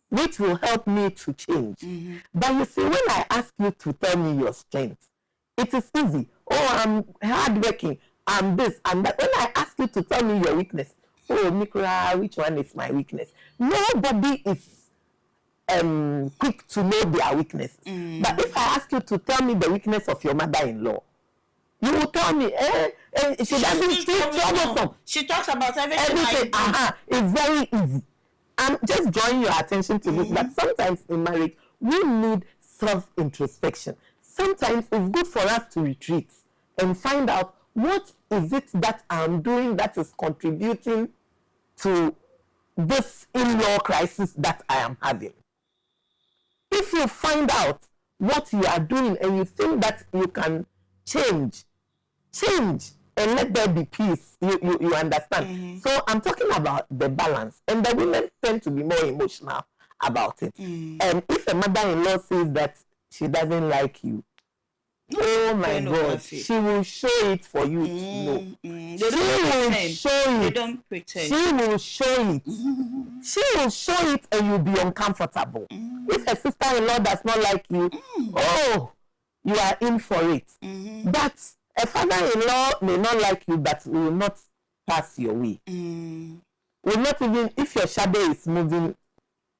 which will help me to change? But you see, when I ask you to tell me your strengths, it is easy. Oh, I'm hardworking. I'm this and that. When I ask you to tell me your weakness, oh, Mikra, which one is my weakness? Nobody is quick to know their weaknesses. But if I ask you to tell me the weakness of your mother-in-law, you will tell me, she doesn't troublesome. She talks about everything. It's very easy. I'm just drawing your attention to this, that sometimes in marriage, we need self-introspection. Sometimes it's good for us to retreat and find out what is it that I'm doing that is contributing to this in-law crisis that I am having. If you find out what you are doing and you think that you can change and let there be peace, you understand. So I'm talking about the balance, and the women tend to be more emotional about it. And if a mother-in-law says that she doesn't like you, Oh my God, she will show it for you to know. They don't pretend. She will show it. She will show it and you'll be uncomfortable. If a sister-in-law does not like you, oh, you are in for it. But a father-in-law may not like you, but will not pass your way. Will not even, if your shadow is moving,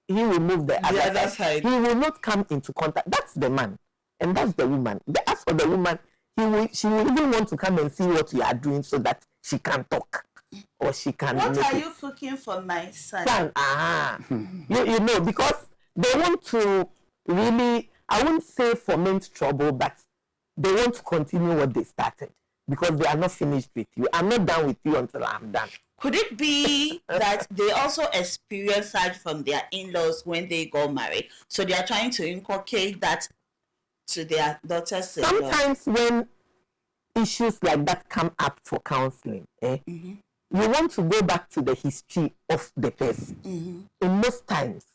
he will move the other side. He will not come into contact. That's the man. And that's the woman. As for the woman, she will even want to come and see what you are doing so that she can talk or she can. What are you cooking for my son? You know, because they want to really, I won't say foment trouble, but they want to continue what they started because they are not finished with you. I'm not done with you until I'm done. Could it be that they also experience that from their in-laws when they got married? So they are trying to inculcate that to their daughters. Sometimes when issues like that come up for counseling, you want to go back to the history of the person. In most times,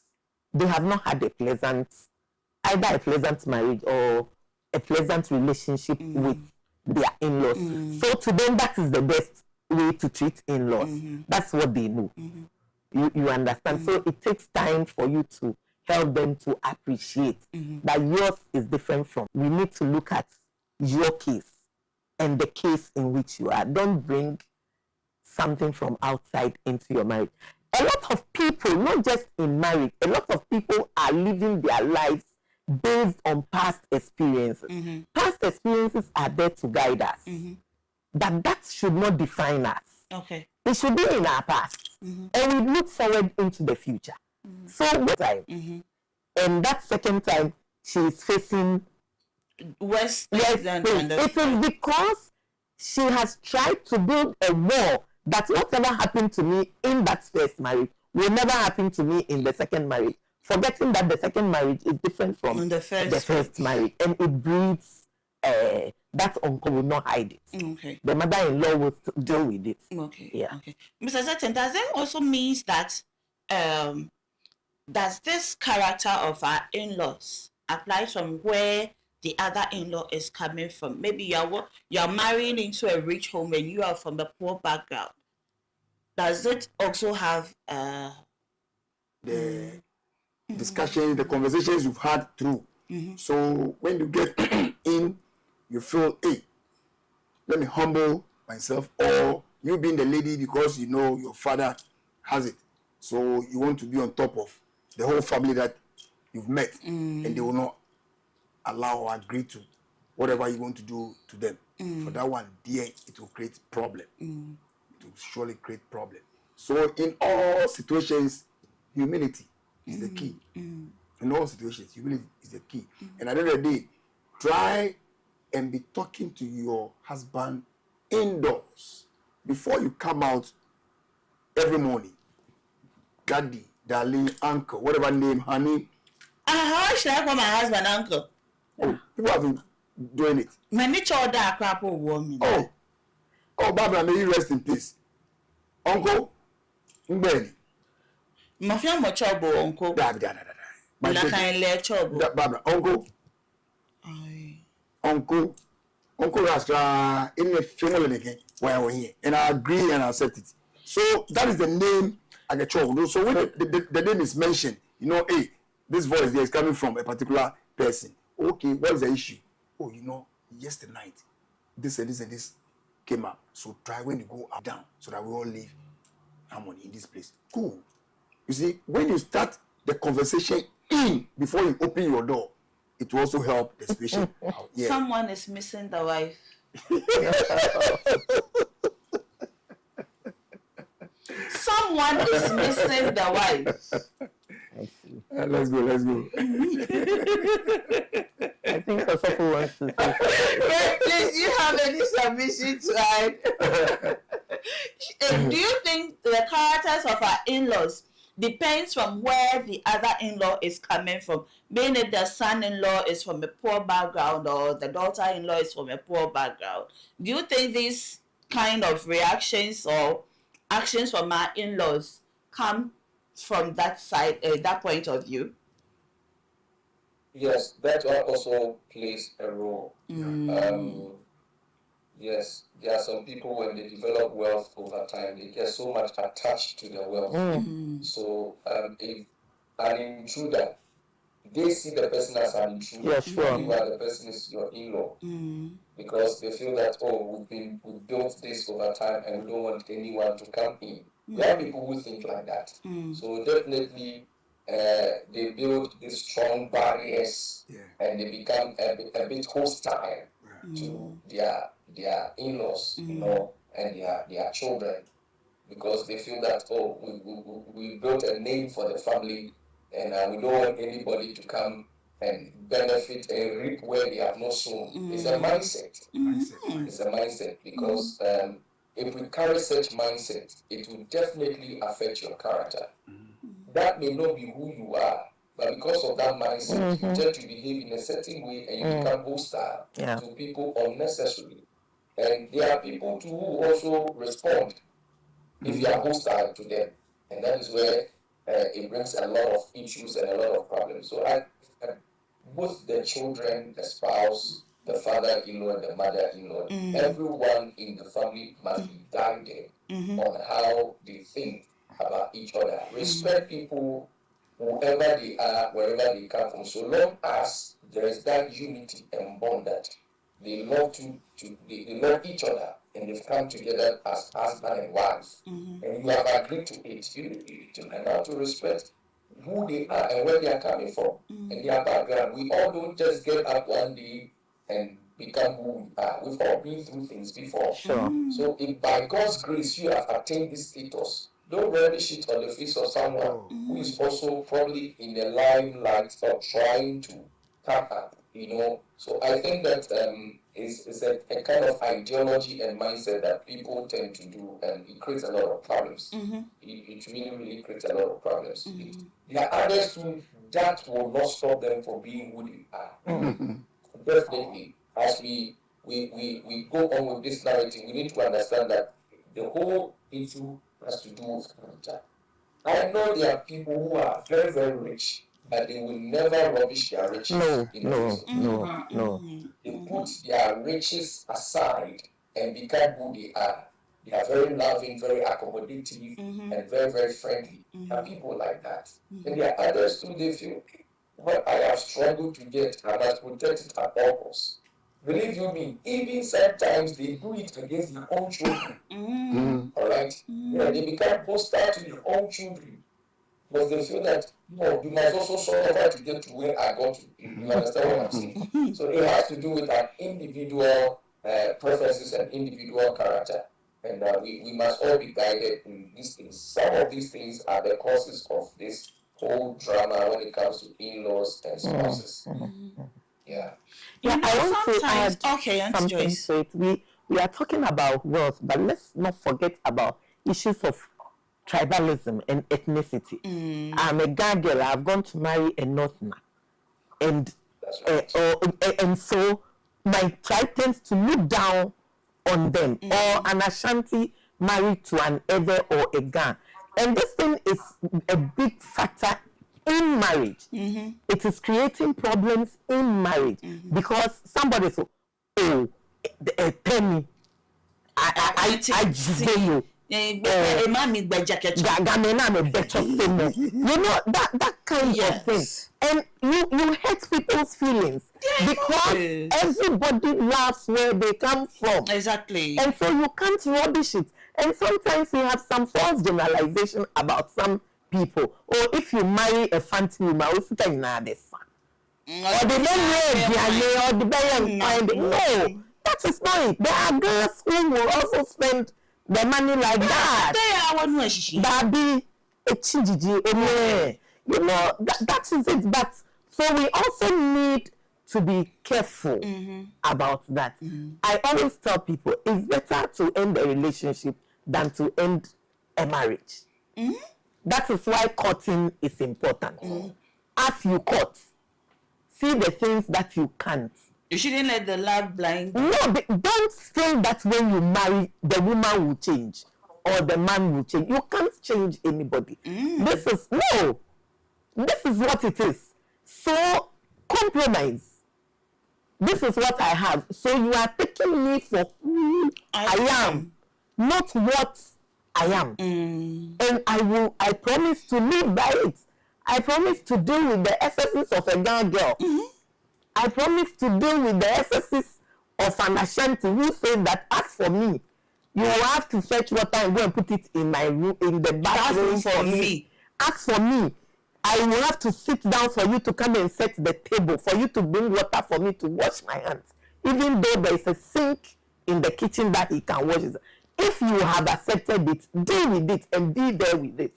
they have not had either a pleasant marriage or a pleasant relationship with their in-laws. So to them, that is the best way to treat in-laws. That's what they know. You understand? So it takes time for you to help them to appreciate that yours is different from. We need to look at your case and the case in which you are. Don't bring something from outside into your marriage. A lot of people, not just in marriage, a lot of people are living their lives based on past experiences. Past experiences are there to guide us. But that should not define us. Okay. It should be in our past. And we look forward into the future. So what time? And that second time, she is facing worse. It is because she has tried to build a wall that whatever happened to me in that first marriage will never happen to me in the second marriage. Forgetting that the second marriage is different from the first marriage. And it breeds that uncle will not hide it. Okay. The mother-in-law will deal with it. Okay. Yeah. Okay. Mr. Zetten, does that also mean that does this character of our in-laws apply from where the other in-law is coming from? Maybe you're marrying into a rich home and you are from a poor background. Does it also have the discussion, the conversations you've had through? So when you get in, you feel, hey, let me humble myself, or you being the lady because you know your father has it. So you want to be on top of the whole family that you've met, and they will not allow or agree to whatever you want to do to them. For that one, dear, it will create problem. It will surely create problem. So in all situations, humility is the key. In all situations, humility is the key. And at the end of the day, try and be talking to your husband indoors before you come out every morning. Daddy, darling, uncle, whatever name, honey. How should I call my husband uncle? Oh, people have been doing it. Oh, Barbara, may you rest in peace. Uncle, Mbeni. Mafia mochobo, uncle. Barbara, uncle. Uncle Rastra in the family again. Why are we here? And I agree and I accept it. So that is the name I get trouble. So when the name is mentioned, you know, hey, this voice there is coming from a particular person. Okay, what is the issue? Oh, you know, yesterday night, this and this and this came up. So try when you go up down so that we all live harmony in this place. Cool. You see, when you start the conversation in before you open your door, it will also help the situation. Yeah. Someone is missing the wife. Someone is missing the wife. I see. Let's go. I think Osofu wants to say. Please, you have any submission to add? Do you think the characters of our in-laws depends from where the other in-law is coming from? Being that the son-in-law is from a poor background or the daughter-in-law is from a poor background. Do you think these kind of reactions or actions from our in-laws come from that side, that point of view? Yes, that one also plays a role. Yes, there are some people when they develop wealth over time, they get so much attached to their wealth. So if an intruder, they see the person as an intruder. Yes, sure. Meanwhile, the person is your in-law. Because they feel that, oh, we built this over time and we don't want anyone to come in. There are people who think like that. So definitely they build these strong barriers and they become a bit hostile to their in-laws, you know, and their children, because they feel that, oh, we built a name for the family and we don't want anybody to come and benefit and reap where they have not sown. It's a mindset. It's a mindset because if we carry such mindset, it will definitely affect your character. That may not be who you are, but because of that mindset, you tend to behave in a certain way and you become hostile to people unnecessarily. And there are people too who also respond if you are hostile to them. And that is where it brings a lot of issues and a lot of problems. So both the children, the spouse, the father-in-law, and the mother-in-law, everyone in the family must be guided on how they think about each other. Respect people, whoever they are, wherever they come from, so long as there is that unity and bond that they love they love each other and they've come together as husband and wife, and you have agreed to it. You learn how to respect who they are and where they are coming from and their background. We all don't just get up one day and become who we are. We've all been through things before. Sure. So if by God's grace you have attained this status, don't relish it on the face of someone who is also probably in the limelight of trying to come up, you know. So I think that is a kind of ideology and mindset that people tend to do, and it creates a lot of problems. It really creates a lot of problems. There are others who that will not stop them from being who they are. Definitely, as we go on with this narrative, we need to understand that the whole issue has to do with character. I know there are people who are very, very rich, but they will never rubbish their riches. No. They put their riches aside and become who they are. They are very loving, very accommodative, and very, very friendly. There are people like that. And there are others too, they feel, what I have struggled to get, I must protect it at all costs. Believe you me, even sometimes they do it against their own children. All right? Yeah, they become hostile to their own children. Because they feel that, no, you must also suffer to get to where I got to. You understand what I'm saying? So it has to do with our individual preferences and individual character. And we must all be guided in these things. Some of these things are the causes of this whole drama when it comes to in-laws and spouses. Yeah. Yeah, I want to add something Joyce. to it. We are talking about wealth, but let's not forget about issues of tribalism and ethnicity. I'm a Ghana girl. I've gone to marry a Northerner, and and so my tribe tends to look down on them, or an Ashanti married to an Ewe or a Gan, and this thing is a big factor in marriage. It is creating problems in marriage because somebody says, "Oh, Penny, I say you." You know, that kind of thing, and you hurt people's feelings because everybody laughs where they come from. Exactly. And so you can't rubbish it. And sometimes we have some false generalization about some people. Or if you marry a fancy woman, or the no, that is not it. There are girls who will also spend the money like that. Baby, you know, that is it. But so we also need to be careful about that. I always tell people it's better to end a relationship than to end a marriage. That is why courting is important. As you court, see the things that you can't. You shouldn't let the love blind. No, don't think that when you marry, the woman will change or the man will change. You can't change anybody. This is what it is. So compromise. This is what I have. So you are taking me for who I am, not what I am. And I promise to live by it. I promise to deal with the excesses of a young girl. I promise to deal with the excesses of an Ashanti who says that as for me, you will have to fetch water and go and put it in my room, in the bathroom for me. As for me, I will have to sit down for you to come and set the table, for you to bring water for me to wash my hands. Even though there is a sink in the kitchen that he can wash it. If you have accepted it, deal with it and be there with it.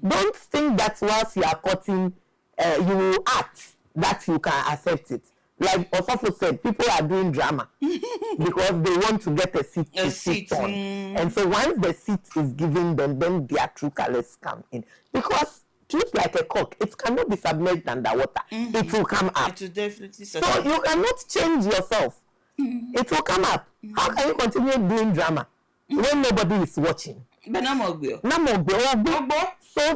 Don't think that whilst you are cutting, you will act that you can accept it. Like Osofo said, people are doing drama because they want to get a seat to sit on. And so once the seat is given them, then their true colors come in. Because just like a cock, it cannot be submerged under water. It will come up. It will definitely. So you cannot change yourself. It will come up. How can you continue doing drama when nobody is watching? So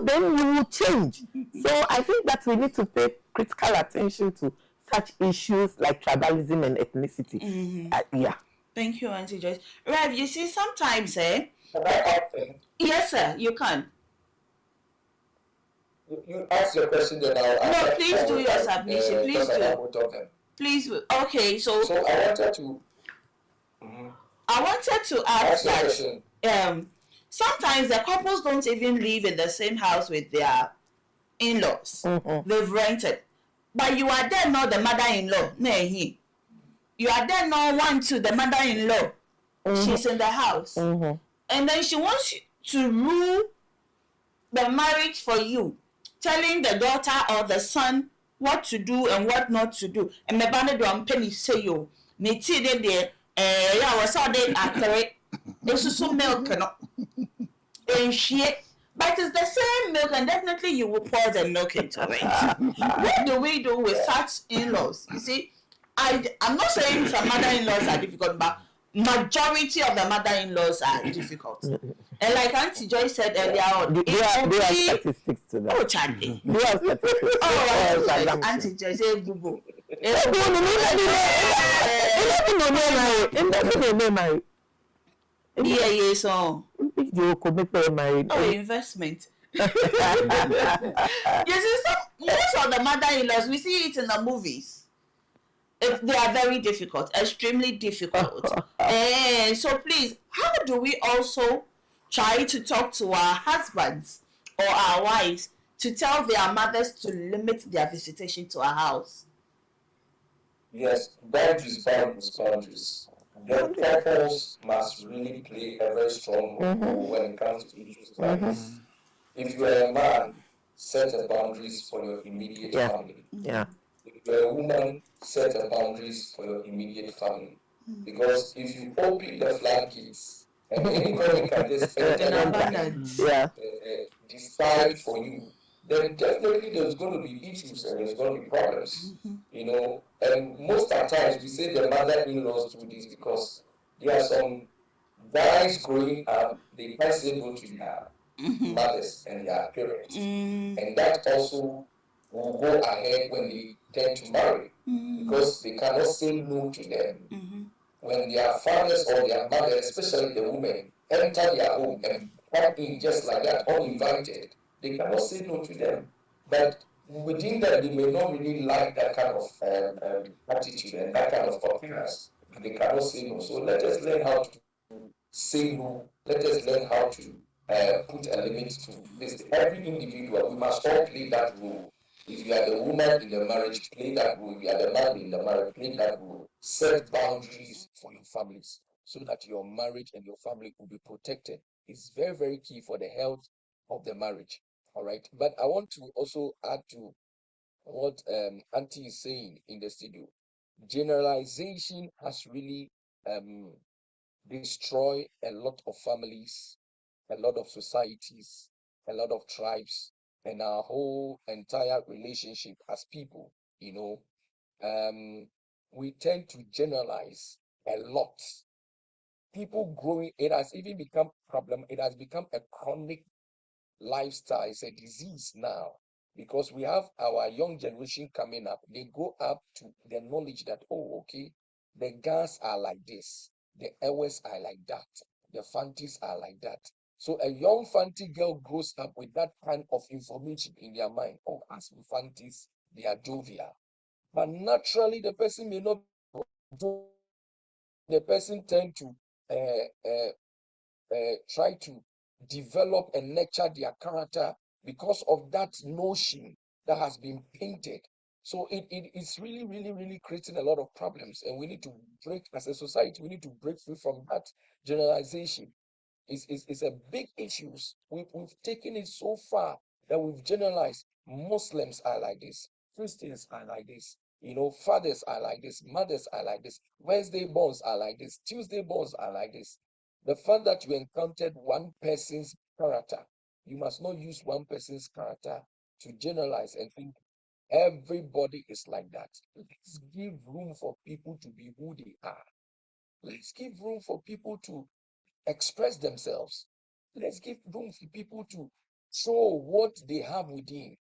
then you will change. So I think that we need to pay critical attention to such issues like tribalism and ethnicity. Yeah. Thank you, Auntie Joyce. Rev, you see, sometimes, Can I add thing? Yes, sir, you can. You ask your question, then I'll. No, please do your submission. Please do. Please. Okay, so. So I wanted to. I wanted to ask that. Sometimes the couples don't even live in the same house with their in-laws. They've rented. But you are there, not the mother-in-law. You are there, not one to the mother-in-law. She's in the house. And then she wants to rule the marriage for you, telling the daughter or the son what to do and what not to do. And my banner do penny say you. Me tea there. Yeah, was all day accurate. This is some milk, and shit. But it's the same milk, and definitely you will pour the milk into it. What do we do with such in-laws? You see, I'm not saying some mother-in-laws are difficult, but majority of the mother-in-laws are difficult. And like Auntie Joy said earlier on, do you have statistics to that? Oh, Charlie. Do you have statistics? Oh, Auntie Joy say boo. Yeah, so. Oh, investment. You see, most of the mother-in-laws, we see it in the movies. They are very difficult, extremely difficult. So please, how do we also try to talk to our husbands or our wives to tell their mothers to limit their visitation to our house? Yes, boundaries. The couples must really play a very strong role when it comes to issues like this. If you are a man, set the boundaries for your immediate family. If you are a woman, set the boundaries for your immediate family. Because if you open the floodgates and anybody can just decide for you, then definitely there's going to be issues and there's going to be problems, And most of the times we say the mother-in-laws do this because there are some guys growing up, they can't say no to their mothers and their parents. And that also will go ahead when they tend to marry because they cannot say no to them. When their fathers or their mothers, especially the women, enter their home and come in just like that, uninvited, they cannot say no to them. But within that, they may not really like that kind of attitude and that kind of appearance. They cannot say no. So let us learn how to say no. Let us learn how to put a limit to this. Every individual, we must all play that role. If you are the woman in the marriage, play that role. If you are the man in the marriage, play that role. Set boundaries for your families so that your marriage and your family will be protected. It's very, very key for the health of the marriage. All right. But I want to also add to what Auntie is saying in the studio. Generalization has really destroyed a lot of families, a lot of societies, a lot of tribes, and our whole entire relationship as people. We tend to generalize a lot. People growing, it has even become a problem. It has become a chronic lifestyle. It's a disease now. because we have our young generation coming up. They go up to the knowledge that, oh, okay, the Gas are like this, the Ewes are like that, the Fantis are like that. So a young Fanti girl grows up with that kind of information in their mind. Oh, as for Fantis, they are jovial. But naturally, the person may not. The person tend to try to develop and nurture their character because of that notion that has been painted. So it's really, really, really creating a lot of problems, and we need to break, as a society, we need to break free from that generalization. It's a big issue. We've taken it so far that we've generalized Muslims are like this, Christians are like this, fathers are like this, mothers are like this, Wednesday borns are like this, Tuesday borns are like this. The fact that you encountered one person's character, you must not use one person's character to generalize and think everybody is like that. Let's give room for people to be who they are. Let's give room for people to express themselves. Let's give room for people to show what they have within.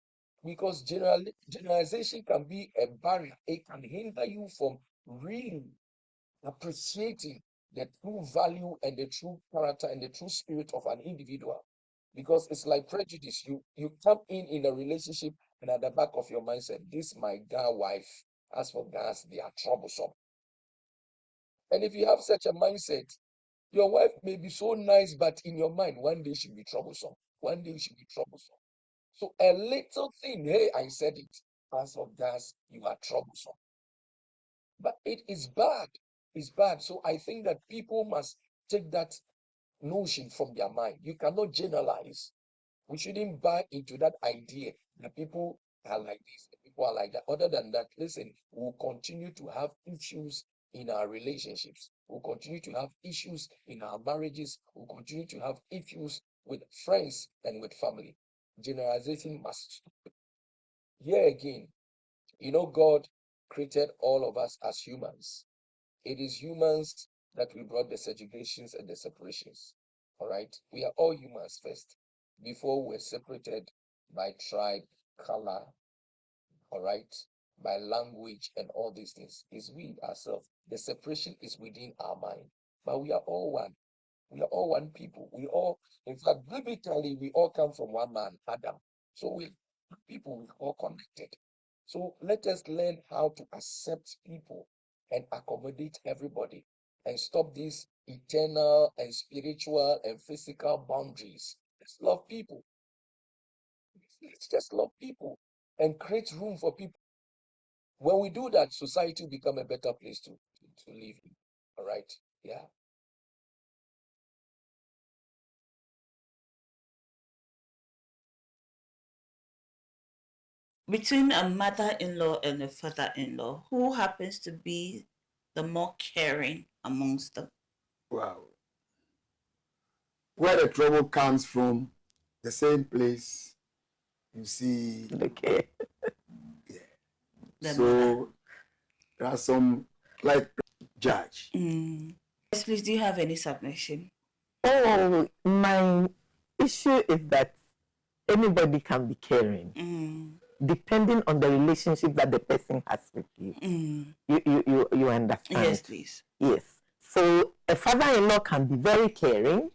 Because generalization can be a barrier. It can hinder you from really appreciating the true value and the true character and the true spirit of an individual. Because it's like prejudice. You come in a relationship, and at the back of your mindset, this my guy wife. As for guys, they are troublesome. And if you have such a mindset, your wife may be so nice, but in your mind, one day she'll be troublesome. One day she'll be troublesome. So a little thing, hey, I said it. As for guys, you are troublesome. But it is bad. It's bad. So I think that people must take that notion from their mind. You cannot generalize. We shouldn't buy into that idea that people are like this, people are like that. Other than that, listen, we'll continue to have issues in our relationships. We'll continue to have issues in our marriages. We'll continue to have issues with friends and with family. Generalization must stop. Here again, God created all of us as humans. It is humans that we brought the segregations and the separations. All right? We are all humans first, before we're separated by tribe, color, all right, by language and all these things. It's we ourselves. The separation is within our mind. But we are all one. We are all one people. We all, in fact, biblically, we all come from one man, Adam. So we people, we all connected. So let us learn how to accept people and accommodate everybody and stop these eternal and spiritual and physical boundaries. Let's love people. Let's just love people and create room for people. When we do that, society will become a better place to live in. All right? Yeah. Between a mother-in-law and a father-in-law, who happens to be the more caring amongst them? Wow. Where the trouble comes from, the same place, you see. Okay. Yeah. So there are some, like, judge. Yes, please, do you have any submission? Oh, my issue is that anybody can be caring. Depending on the relationship that the person has with you. You understand? Yes, please. Yes. So a father-in-law can be very caring.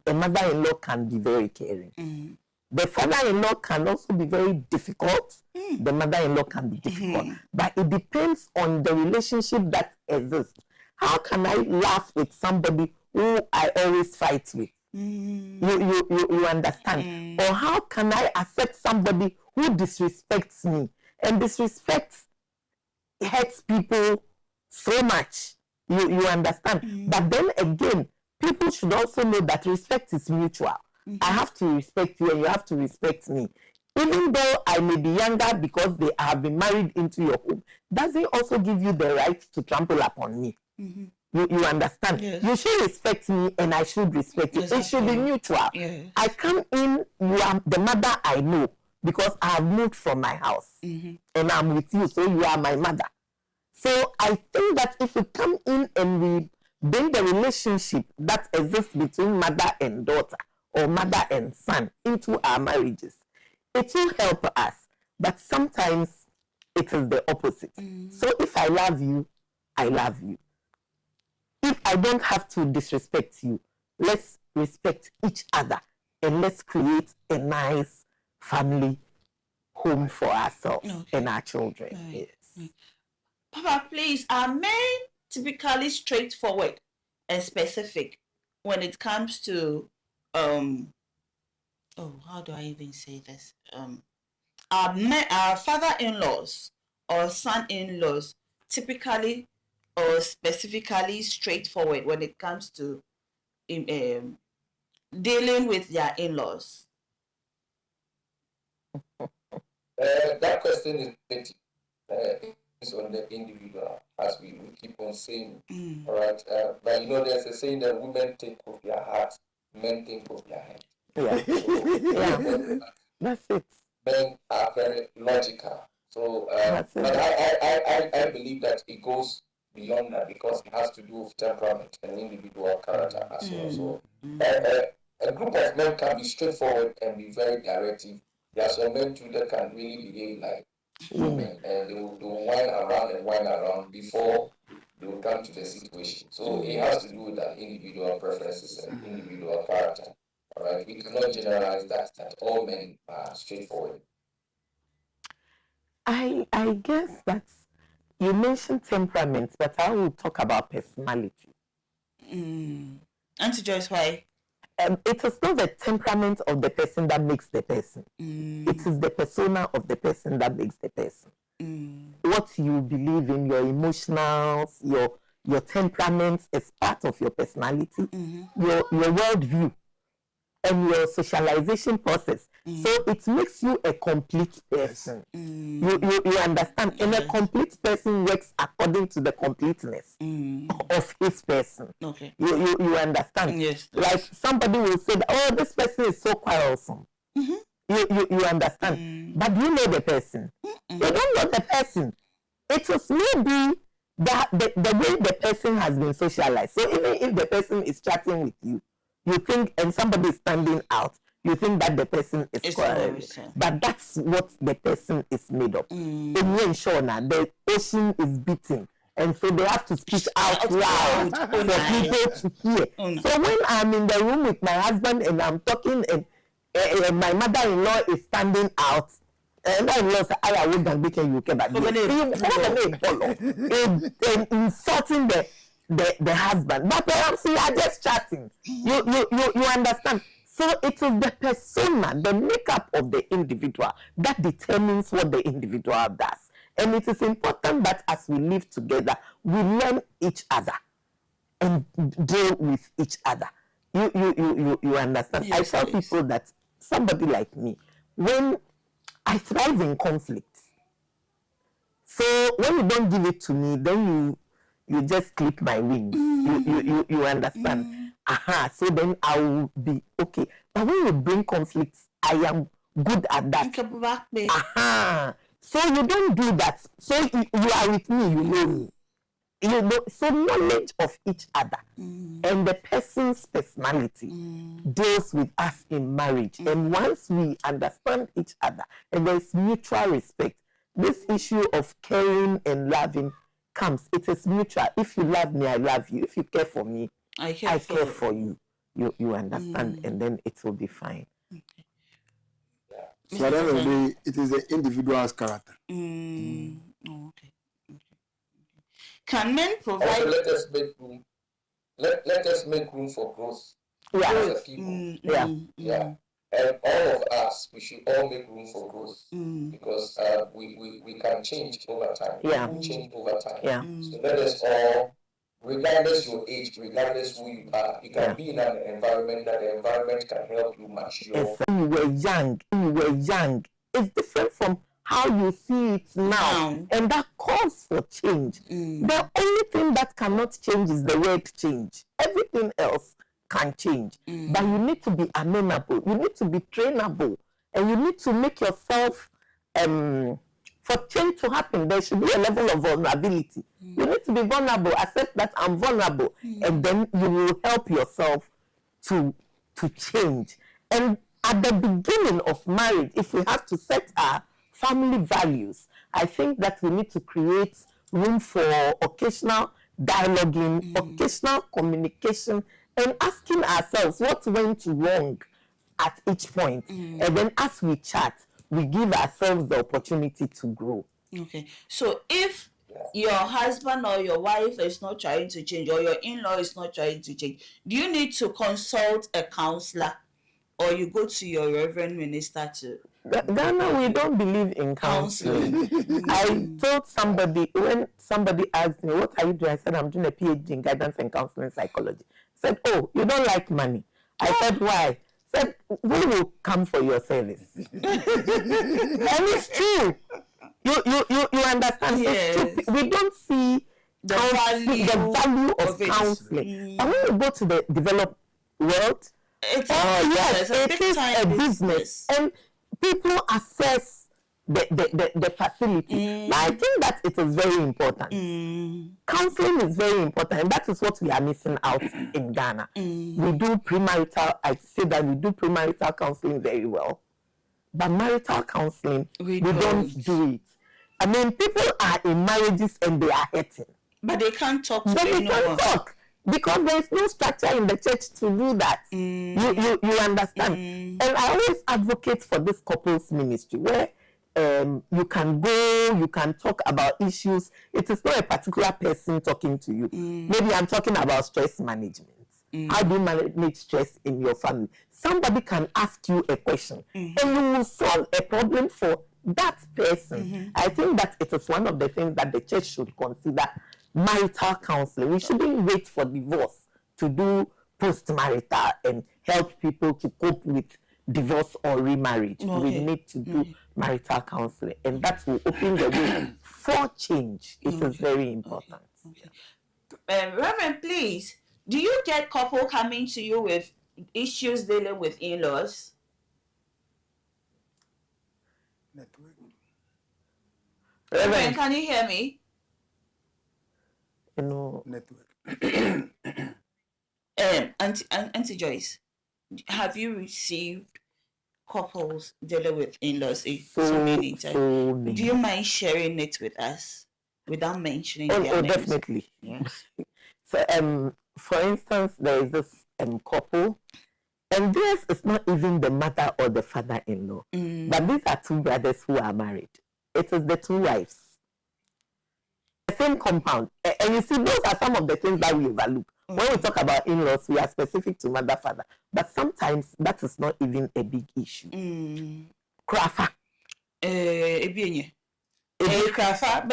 A mother-in-law can be very caring. The father-in-law can also be very difficult. The mother-in-law can be difficult. But it depends on the relationship that exists. How can I laugh with somebody who I always fight with? You understand? Or how can I accept somebody who disrespects me? And disrespect hurts people so much. You understand? But then again, people should also know that respect is mutual. I have to respect you and you have to respect me. Even though I may be younger because they have been married into your home, doesn't also give you the right to trample upon me. You understand? Yes. You should respect me and I should respect you. It should be mutual. Yes. I come in, you are the mother I know because I have moved from my house and I'm with you, so you are my mother. So I think that if we come in and we bring the relationship that exists between mother and daughter or mother and son into our marriages, it will help us. But sometimes it is the opposite. So if I love you, I love you. If I don't have to disrespect you, let's respect each other and let's create a nice family home for ourselves and our children. Yes. Papa, please, are men typically straightforward and specific when it comes to how do I even say this? Our father-in-laws or son-in-laws typically or specifically straightforward when it comes to dealing with their in-laws? That question is petty. It's on the individual, as we keep on saying. All right, but there's a saying that women think with their hearts, men think with their head. So, that's it. Men are very logical. So, but I believe that it goes beyond that because it has to do with temperament and individual character as well. So, a group of men can be straightforward and be very directive. There are some men too that can really behave like women, and they will whine around before they will come to the situation. So it has to do with that individual preferences and individual character. All right, we cannot generalize that all men are straightforward. I guess that you mentioned temperament, but I will talk about personality. Auntie Joyce, why? It is not the temperament of the person that makes the person. It is the persona of the person that makes the person. What you believe in, your emotionals, your temperament is part of your personality, your worldview, and your socialization process. So it makes you a complete person. You understand? And a complete person works according to the completeness of his person. Okay. You understand? Yes. Like somebody will say, oh, this person is so quarrelsome. You understand? But you know the person. You don't know the person. It is maybe the way the person has been socialized. So even if the person is chatting with you, you think, and somebody is standing out, you think that the person is quarreling. But that's what the person is made of. In the ocean is beating. And so they have to speak out loud for people to hear. So when I'm in the room with my husband and I'm talking and my mother-in-law is standing out, and I said, I would have been UK, but insulting the husband. But perhaps we are just chatting. You understand? So it is the persona, the makeup of the individual that determines what the individual does. And it is important that as we live together, we learn each other and deal with each other. You understand? Yes, I tell people that somebody like me, when I thrive in conflict, so when you don't give it to me, then you just clip my wings. You understand? So then I will be okay. But when you bring conflicts, I am good at that. So you don't do that. So you are with me, you know me. So knowledge of each other and the person's personality deals with us in marriage. And once we understand each other and there's mutual respect, this issue of caring and loving comes. It is mutual. If you love me, I love you. If you care for me, I care for you. You understand, and then it will be fine. Okay. So at the end of the day, it is the individual's character. Okay. Can men provide? Also, let us make room. Let us make room for growth. As a people. And all of us, we should all make room for growth because we can change over time. We change over time. So let us all, regardless your age, regardless who you are, you can be in an environment that the environment can help you mature. When you were young, it's different from how you see it now. And that calls for change. The only thing that cannot change is the word change. Everything else can change. But you need to be amenable. You need to be trainable. And you need to make yourself, for change to happen, there should be a level of vulnerability. You need to be vulnerable. Accept that I'm vulnerable. And then you will help yourself to change. And at the beginning of marriage, if we have to set our family values. I think that we need to create room for occasional dialoguing, occasional communication, and asking ourselves what went wrong at each point. And then as we chat, we give ourselves the opportunity to grow. Okay. So if your husband or your wife is not trying to change, or your in-law is not trying to change, do you need to consult a counselor, or you go to your reverend minister to? Ghana, we don't believe in counseling. I told somebody, when somebody asked me, what are you doing? I said, I'm doing a PhD in guidance and counseling psychology. I said, oh, you don't like money. I said, why? I said, we will come for your service. And it's true. You understand? Yes. We don't see the value of counseling. And when you go to the developed world, it is a business. And people assess the facility. But I think that it is very important. Counseling is very important, and that is what we are missing out in Ghana. We do premarital, I say that we do premarital counseling very well. But marital counseling, we don't do it. I mean, people are in marriages and they are hurting. But they can't talk to anyone. They can't talk because there is no structure in the church to do that. You understand? And I always advocate for this couples ministry where you can go, you can talk about issues. It is not a particular person talking to you. Maybe I'm talking about stress management. How do you manage stress in your family? Somebody can ask you a question and you will solve a problem for that person. I think that it is one of the things that the church should consider marital counseling. We shouldn't wait for divorce to do post-marital and help people to cope with divorce or remarriage. We need to do marital counseling, and that will open the way for change. It is very important. Reverend, please, do you get couple coming to you with issues dealing with in-laws? Reverend, can you hear me? No. Network. Auntie Joyce, have you received couples dealing with in-laws so many times? Do you mind sharing it with us without mentioning their names? Definitely. Yes. So, for instance, there is this couple, and this is not even the mother or the father-in-law, but these are two brothers who are married. It is the two wives. The same compound. And you see, those are some of the things that we overlook. When we talk about in-laws, we are specific to mother, father. But sometimes that is not even a big issue. Krafa. Krafa,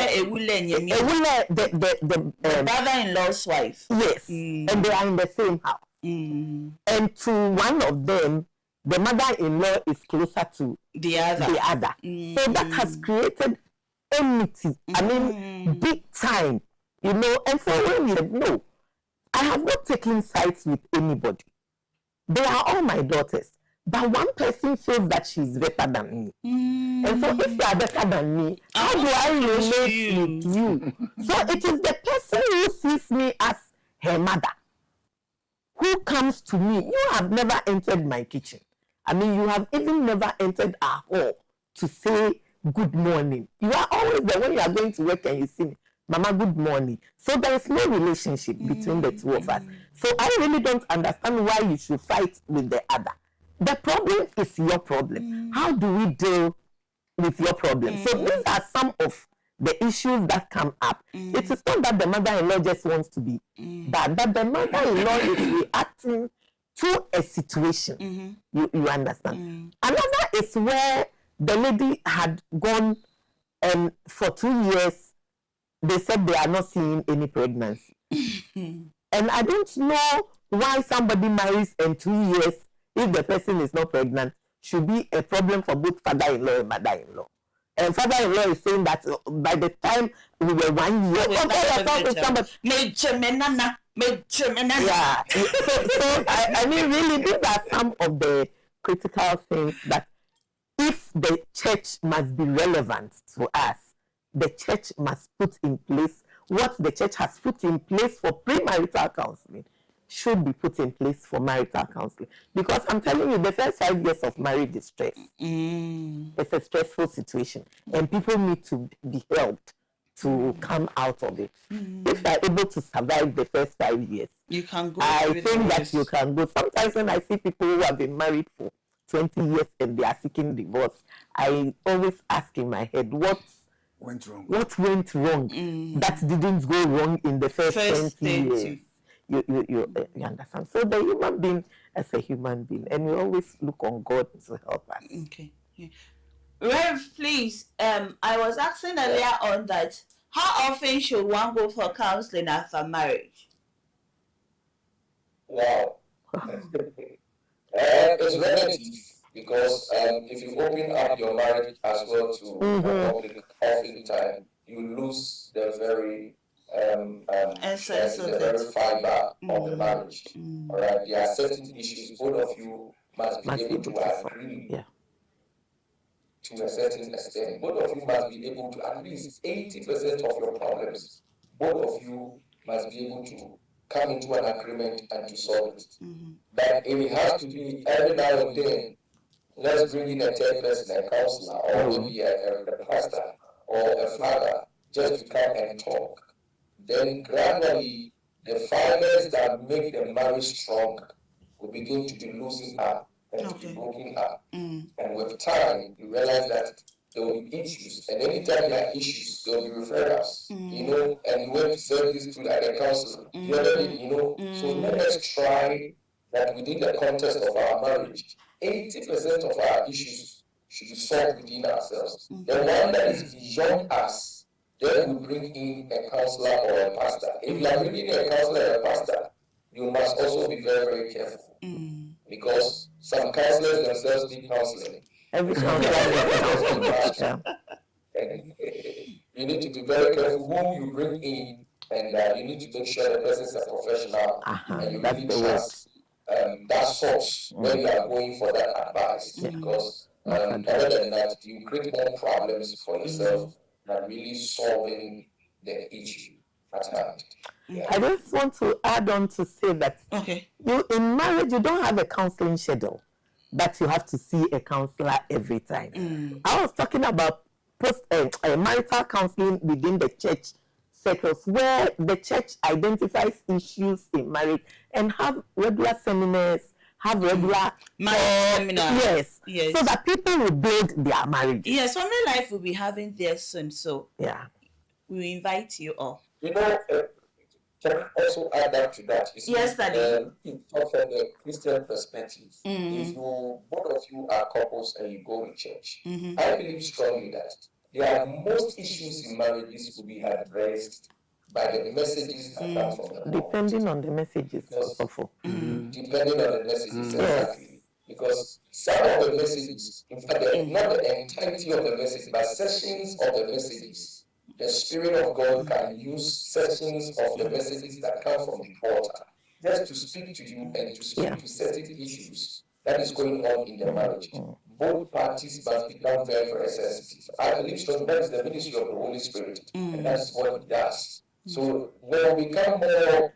the brother-in-law's wife. Yes. And they are in the same house. And to one of them, the mother-in-law is closer to the other. So that has created enmity. I mean, big time. You know, and so when we said, no, I have not taken sides with anybody. They are all my daughters. But one person feels that she's better than me. And so if you are better than me, how do I relate with you? So it is the person who sees me as her mother who comes to me. You have never entered my kitchen. I mean, you have even never entered our hall to say good morning. You are always there when you are going to work and you see me, Mama, good morning. So there is no relationship between the two of us. So I really don't understand why you should fight with the other. The problem is your problem. How do we deal with your problem? So these are some of the issues that come up. It is not that the mother-in-law just wants to be bad, but the mother-in-law is reacting to a situation. You understand? Another is where the lady had gone for 2 years. They said they are not seeing any pregnancy. And I don't know why somebody marries in 2 years if the person is not pregnant should be a problem for both father-in-law and mother-in-law. And father-in-law is saying that by the time we were 1 year, compare yourself with somebody. Yeah. So I mean, really, these are some of the critical things that if the church must be relevant to us, the church must put in place what the church has put in place for premarital counseling. should be put in place for marital counseling. Because I'm telling you, the first 5 years of marriage is stress. It's a stressful situation, and people need to be helped to come out of it. If you are able to survive the first 5 years, you can go. I think that you can go. Sometimes when I see people who have been married for 20 years and they are seeking divorce, I always ask in my head, what went wrong that didn't go wrong in the first 20 years? You understand? So the human being as a human being, and we always look on God to help us. Okay. Yeah. Rev, please, I was asking earlier on that how often should one go for counseling after marriage? Wow. It's relative because if you open up your marriage as well to public often time, you lose the very essence the very fiber of the marriage. All right, there are certain issues both of you must be able to agree to a certain extent. Both of you must be able to at least 80% of your problems. Both of you must be able to come into an agreement and to solve it. But if it has to be every now and then, let's bring in a third person, a counselor, or maybe a pastor or a father, just to come and talk. Then gradually, the fibers that make the marriage strong will begin to be loosened up and to be broken up. And with time, you realize that there will be issues. And anytime there are issues, there will be referrals, you know, and you went to send this to like a counselor, you know. So let us try that within the context of our marriage, 80% of our issues should be solved within ourselves. The one that is beyond us, then we bring in a counselor or a pastor. If you are bringing a counselor or a pastor, you must also be very, very careful. Because some counselors themselves need counseling. Every counselor you need to be very careful who you bring in, and you need to make sure the person is a professional and you really trust that source when you are going for that advice. Because other than that, you create more problems for yourself than really solving the issue at hand. I just want to add on to say that you in marriage you don't have a counseling schedule that you have to see a counselor every time. I was talking about marital counseling within the church circles, where the church identifies issues in marriage and have regular seminars, have regular seminars. Yes, so that people will build their marriage. Yes, Family Life will be having theirs soon, so we invite you all. You know, can I also add that to that? Yes, Daddy. From the Christian perspective, if you both of you are couples and you go to church, I believe strongly that there are most issues in marriages to be addressed by the messages that come from the depending on the messages. Depending on the messages, exactly. Because some of the messages, in fact, not the entirety of the message, but sections of the messages, the Spirit of God can use sections of the messages that come from the altar just to speak to you and to speak to certain issues that is going on in the marriage. Both parties must become very, very sensitive. I believe that is the ministry of the Holy Spirit, and that's what it does. So when we become more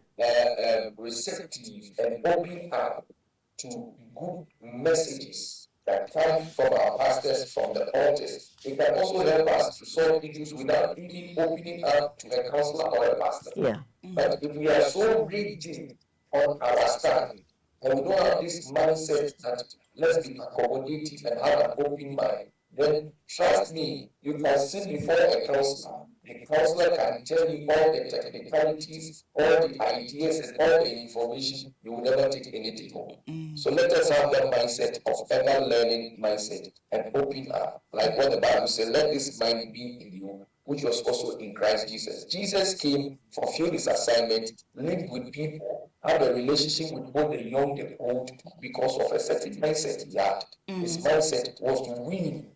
receptive and open up to good messages that come from our pastors, from the altars, it can also help us to solve issues without even opening up to a counselor or a pastor. But if we are so rigid on our stand, and we don't have this mindset that let's be accommodative and have an open mind, then trust me, you can sit before a counselor. The counselor can tell you all the technicalities, all the ideas, and all the information. You will never take anything home. So let us have that mindset of ever learning mindset and open up. Like what the Bible says, let this mind be in you, which was also in Christ Jesus. Jesus came, fulfilled his assignment, lived with people, had a relationship with both the young and old because of a certain mindset he had. His mindset was to win.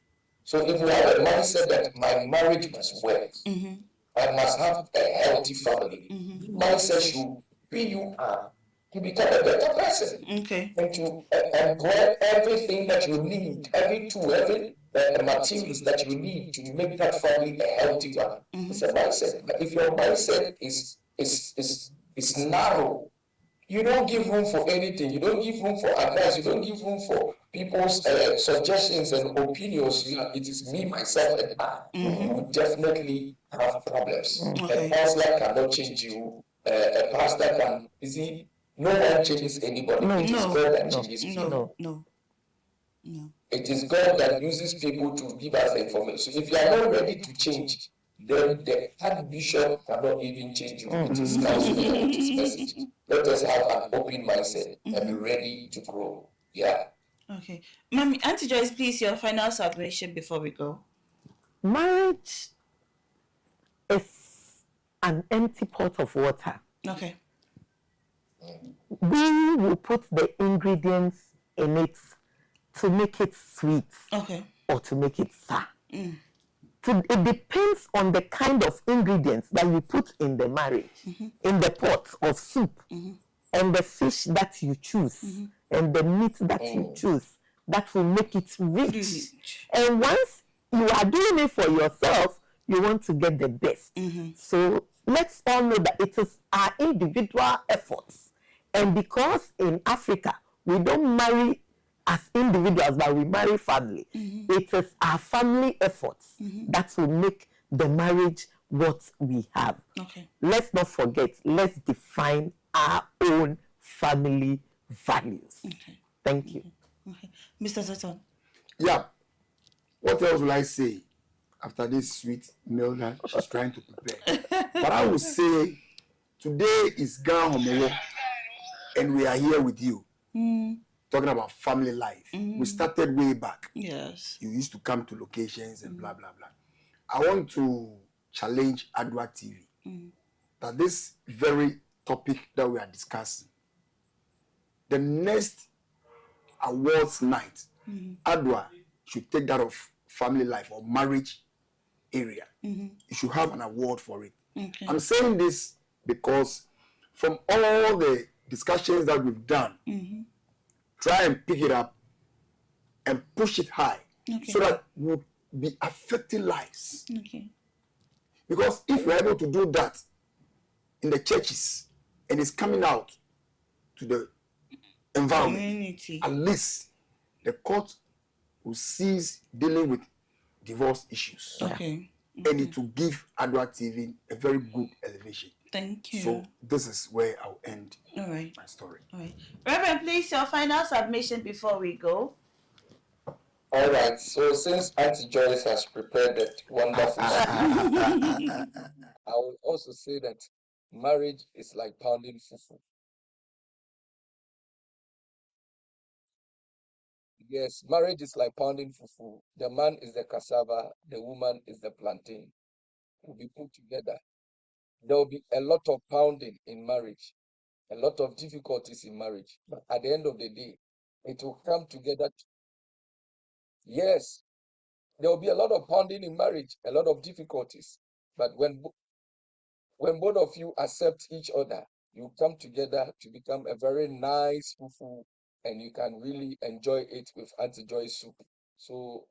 So if you have a mindset that my marriage must work, I must have a healthy family, mindset should be you are to become a better person. And to employ everything that you need, every tool, every materials that you need to make that family a healthy one. It's a mindset. But if your mindset is narrow, you don't give room for anything. You don't give room for advice. You don't give room for people's suggestions and opinions. It is me, myself, and I. You will definitely have problems. A counselor cannot change you. A pastor can. You see, no one changes anybody. It is God that changes people. No. It is God that uses people to give us the information. If you are not ready to change, then the Archbishop cannot even change you. It is counseling, it is message. Let us have an open mindset and be ready to grow. Yeah. Okay. Mommy, Auntie Joyce, please, your final submission before we go. Marriage is an empty pot of water. Okay. We will put the ingredients in it to make it sweet. Okay. Or to make it sour. It depends on the kind of ingredients that you put in the marriage, in the pot of soup, and the fish that you choose, and the meat that you choose, that will make it rich. And once you are doing it for yourself, you want to get the best. So let's all know that it is our individual efforts. And because in Africa, we don't marry as individuals, but we marry family. It is our family efforts that will make the marriage what we have. Okay. Let's not forget, let's define our own family values. Okay. Thank you. Okay. Mr. Zeton. Yeah. What else will I say after this sweet meal that she's trying to prepare? But I will say, today is Ghana Homewo, and we are here with you. Talking about family life. We started way back. Yes. You used to come to locations and blah, blah, blah. I want to challenge Adwa TV that this very topic that we are discussing, the next awards night, Adwa should take that of family life or marriage area. You should have an award for it. Okay. I'm saying this because from all the discussions that we've done, try and pick it up and push it high so that we'll be affecting lives. Okay. Because if we're able to do that in the churches and it's coming out to the environment, Community. at least the court will cease dealing with divorce issues. Okay. And it will give Adwa TV a very good elevation. Thank you. So this is where I'll end my story. All right. Reverend, please, your final submission before we go. All right. So since Auntie Joyce has prepared that wonderful I will also say that marriage is like pounding fufu. Yes, marriage is like pounding fufu. The man is the cassava, the woman is the plantain. Will be put together. There will be a lot of pounding in marriage, a lot of difficulties in marriage. But at the end of the day, it will come together. Yes, there will be a lot of pounding in marriage, a lot of difficulties. But when both of you accept each other, you come together to become a very nice fufu, and you can really enjoy it with Auntie Joy's soup. So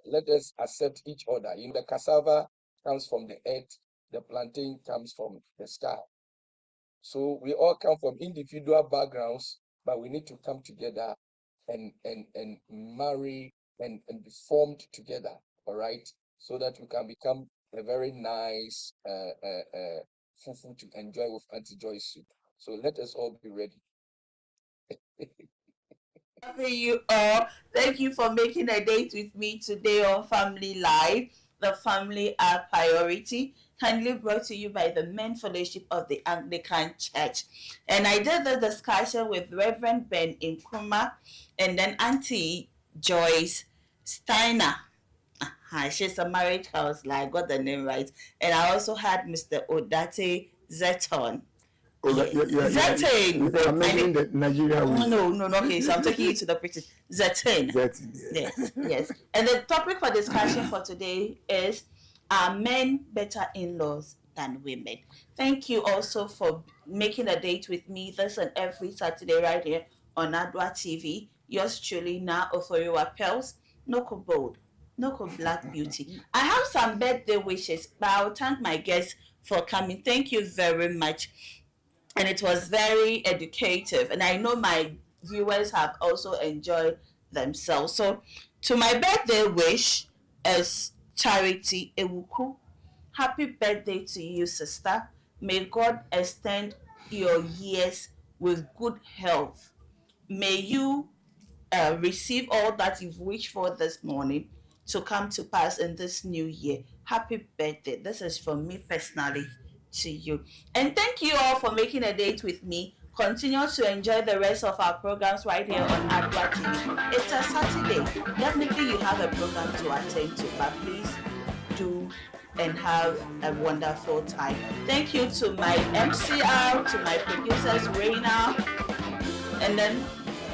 let us accept each other. You know, the cassava comes from the earth, the plantain comes from the sky. So we all come from individual backgrounds, but we need to come together and marry and be formed together, all right? So that we can become a very nice fufu to enjoy with Auntie Joy's soup. So let us all be ready. You all. Thank you for making a date with me today on Family Life. The family are priority. Kindly brought to you by the Men Fellowship of the Anglican Church. And I did the discussion with Reverend Ben Nkrumah and then Auntie Joyce Steiner. She's a marriage counselor. I got the name right. And I also had Mr. Odate Zeton. Zeton. I'm making the Nigeria way. No. Okay, so I'm taking you to the British. Zeton. Yes. And the topic for discussion for today is, are men better in-laws than women? Thank you also for making a date with me this and every Saturday right here on Adwa TV. Yours truly, Naa Oforiwaa Pels, Noko Bold, Noko Black Beauty. I have some birthday wishes, but I'll thank my guests for coming. Thank you very much. and it was very educative. And I know my viewers have also enjoyed themselves. So, to my birthday wish is Charity Ewuku. Happy birthday to you, sister. May God extend your years with good health. May you receive all that you've wished for this morning to come to pass in this new year. Happy birthday. This is from me personally to you. And thank you all for making a date with me. Continue to enjoy the rest of our programs right here on Adwa TV. It's a Saturday. Definitely you have a program to attend to, but please do and have a wonderful time. Thank you to my MCR, to my producers, Reina, and then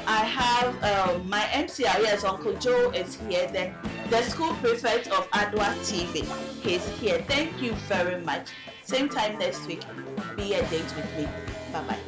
I have my MCR, yes, Uncle Joe is here, then the school prefect of Adwa TV is here. Thank you very much. Same time next week, be a date with me. Bye-bye.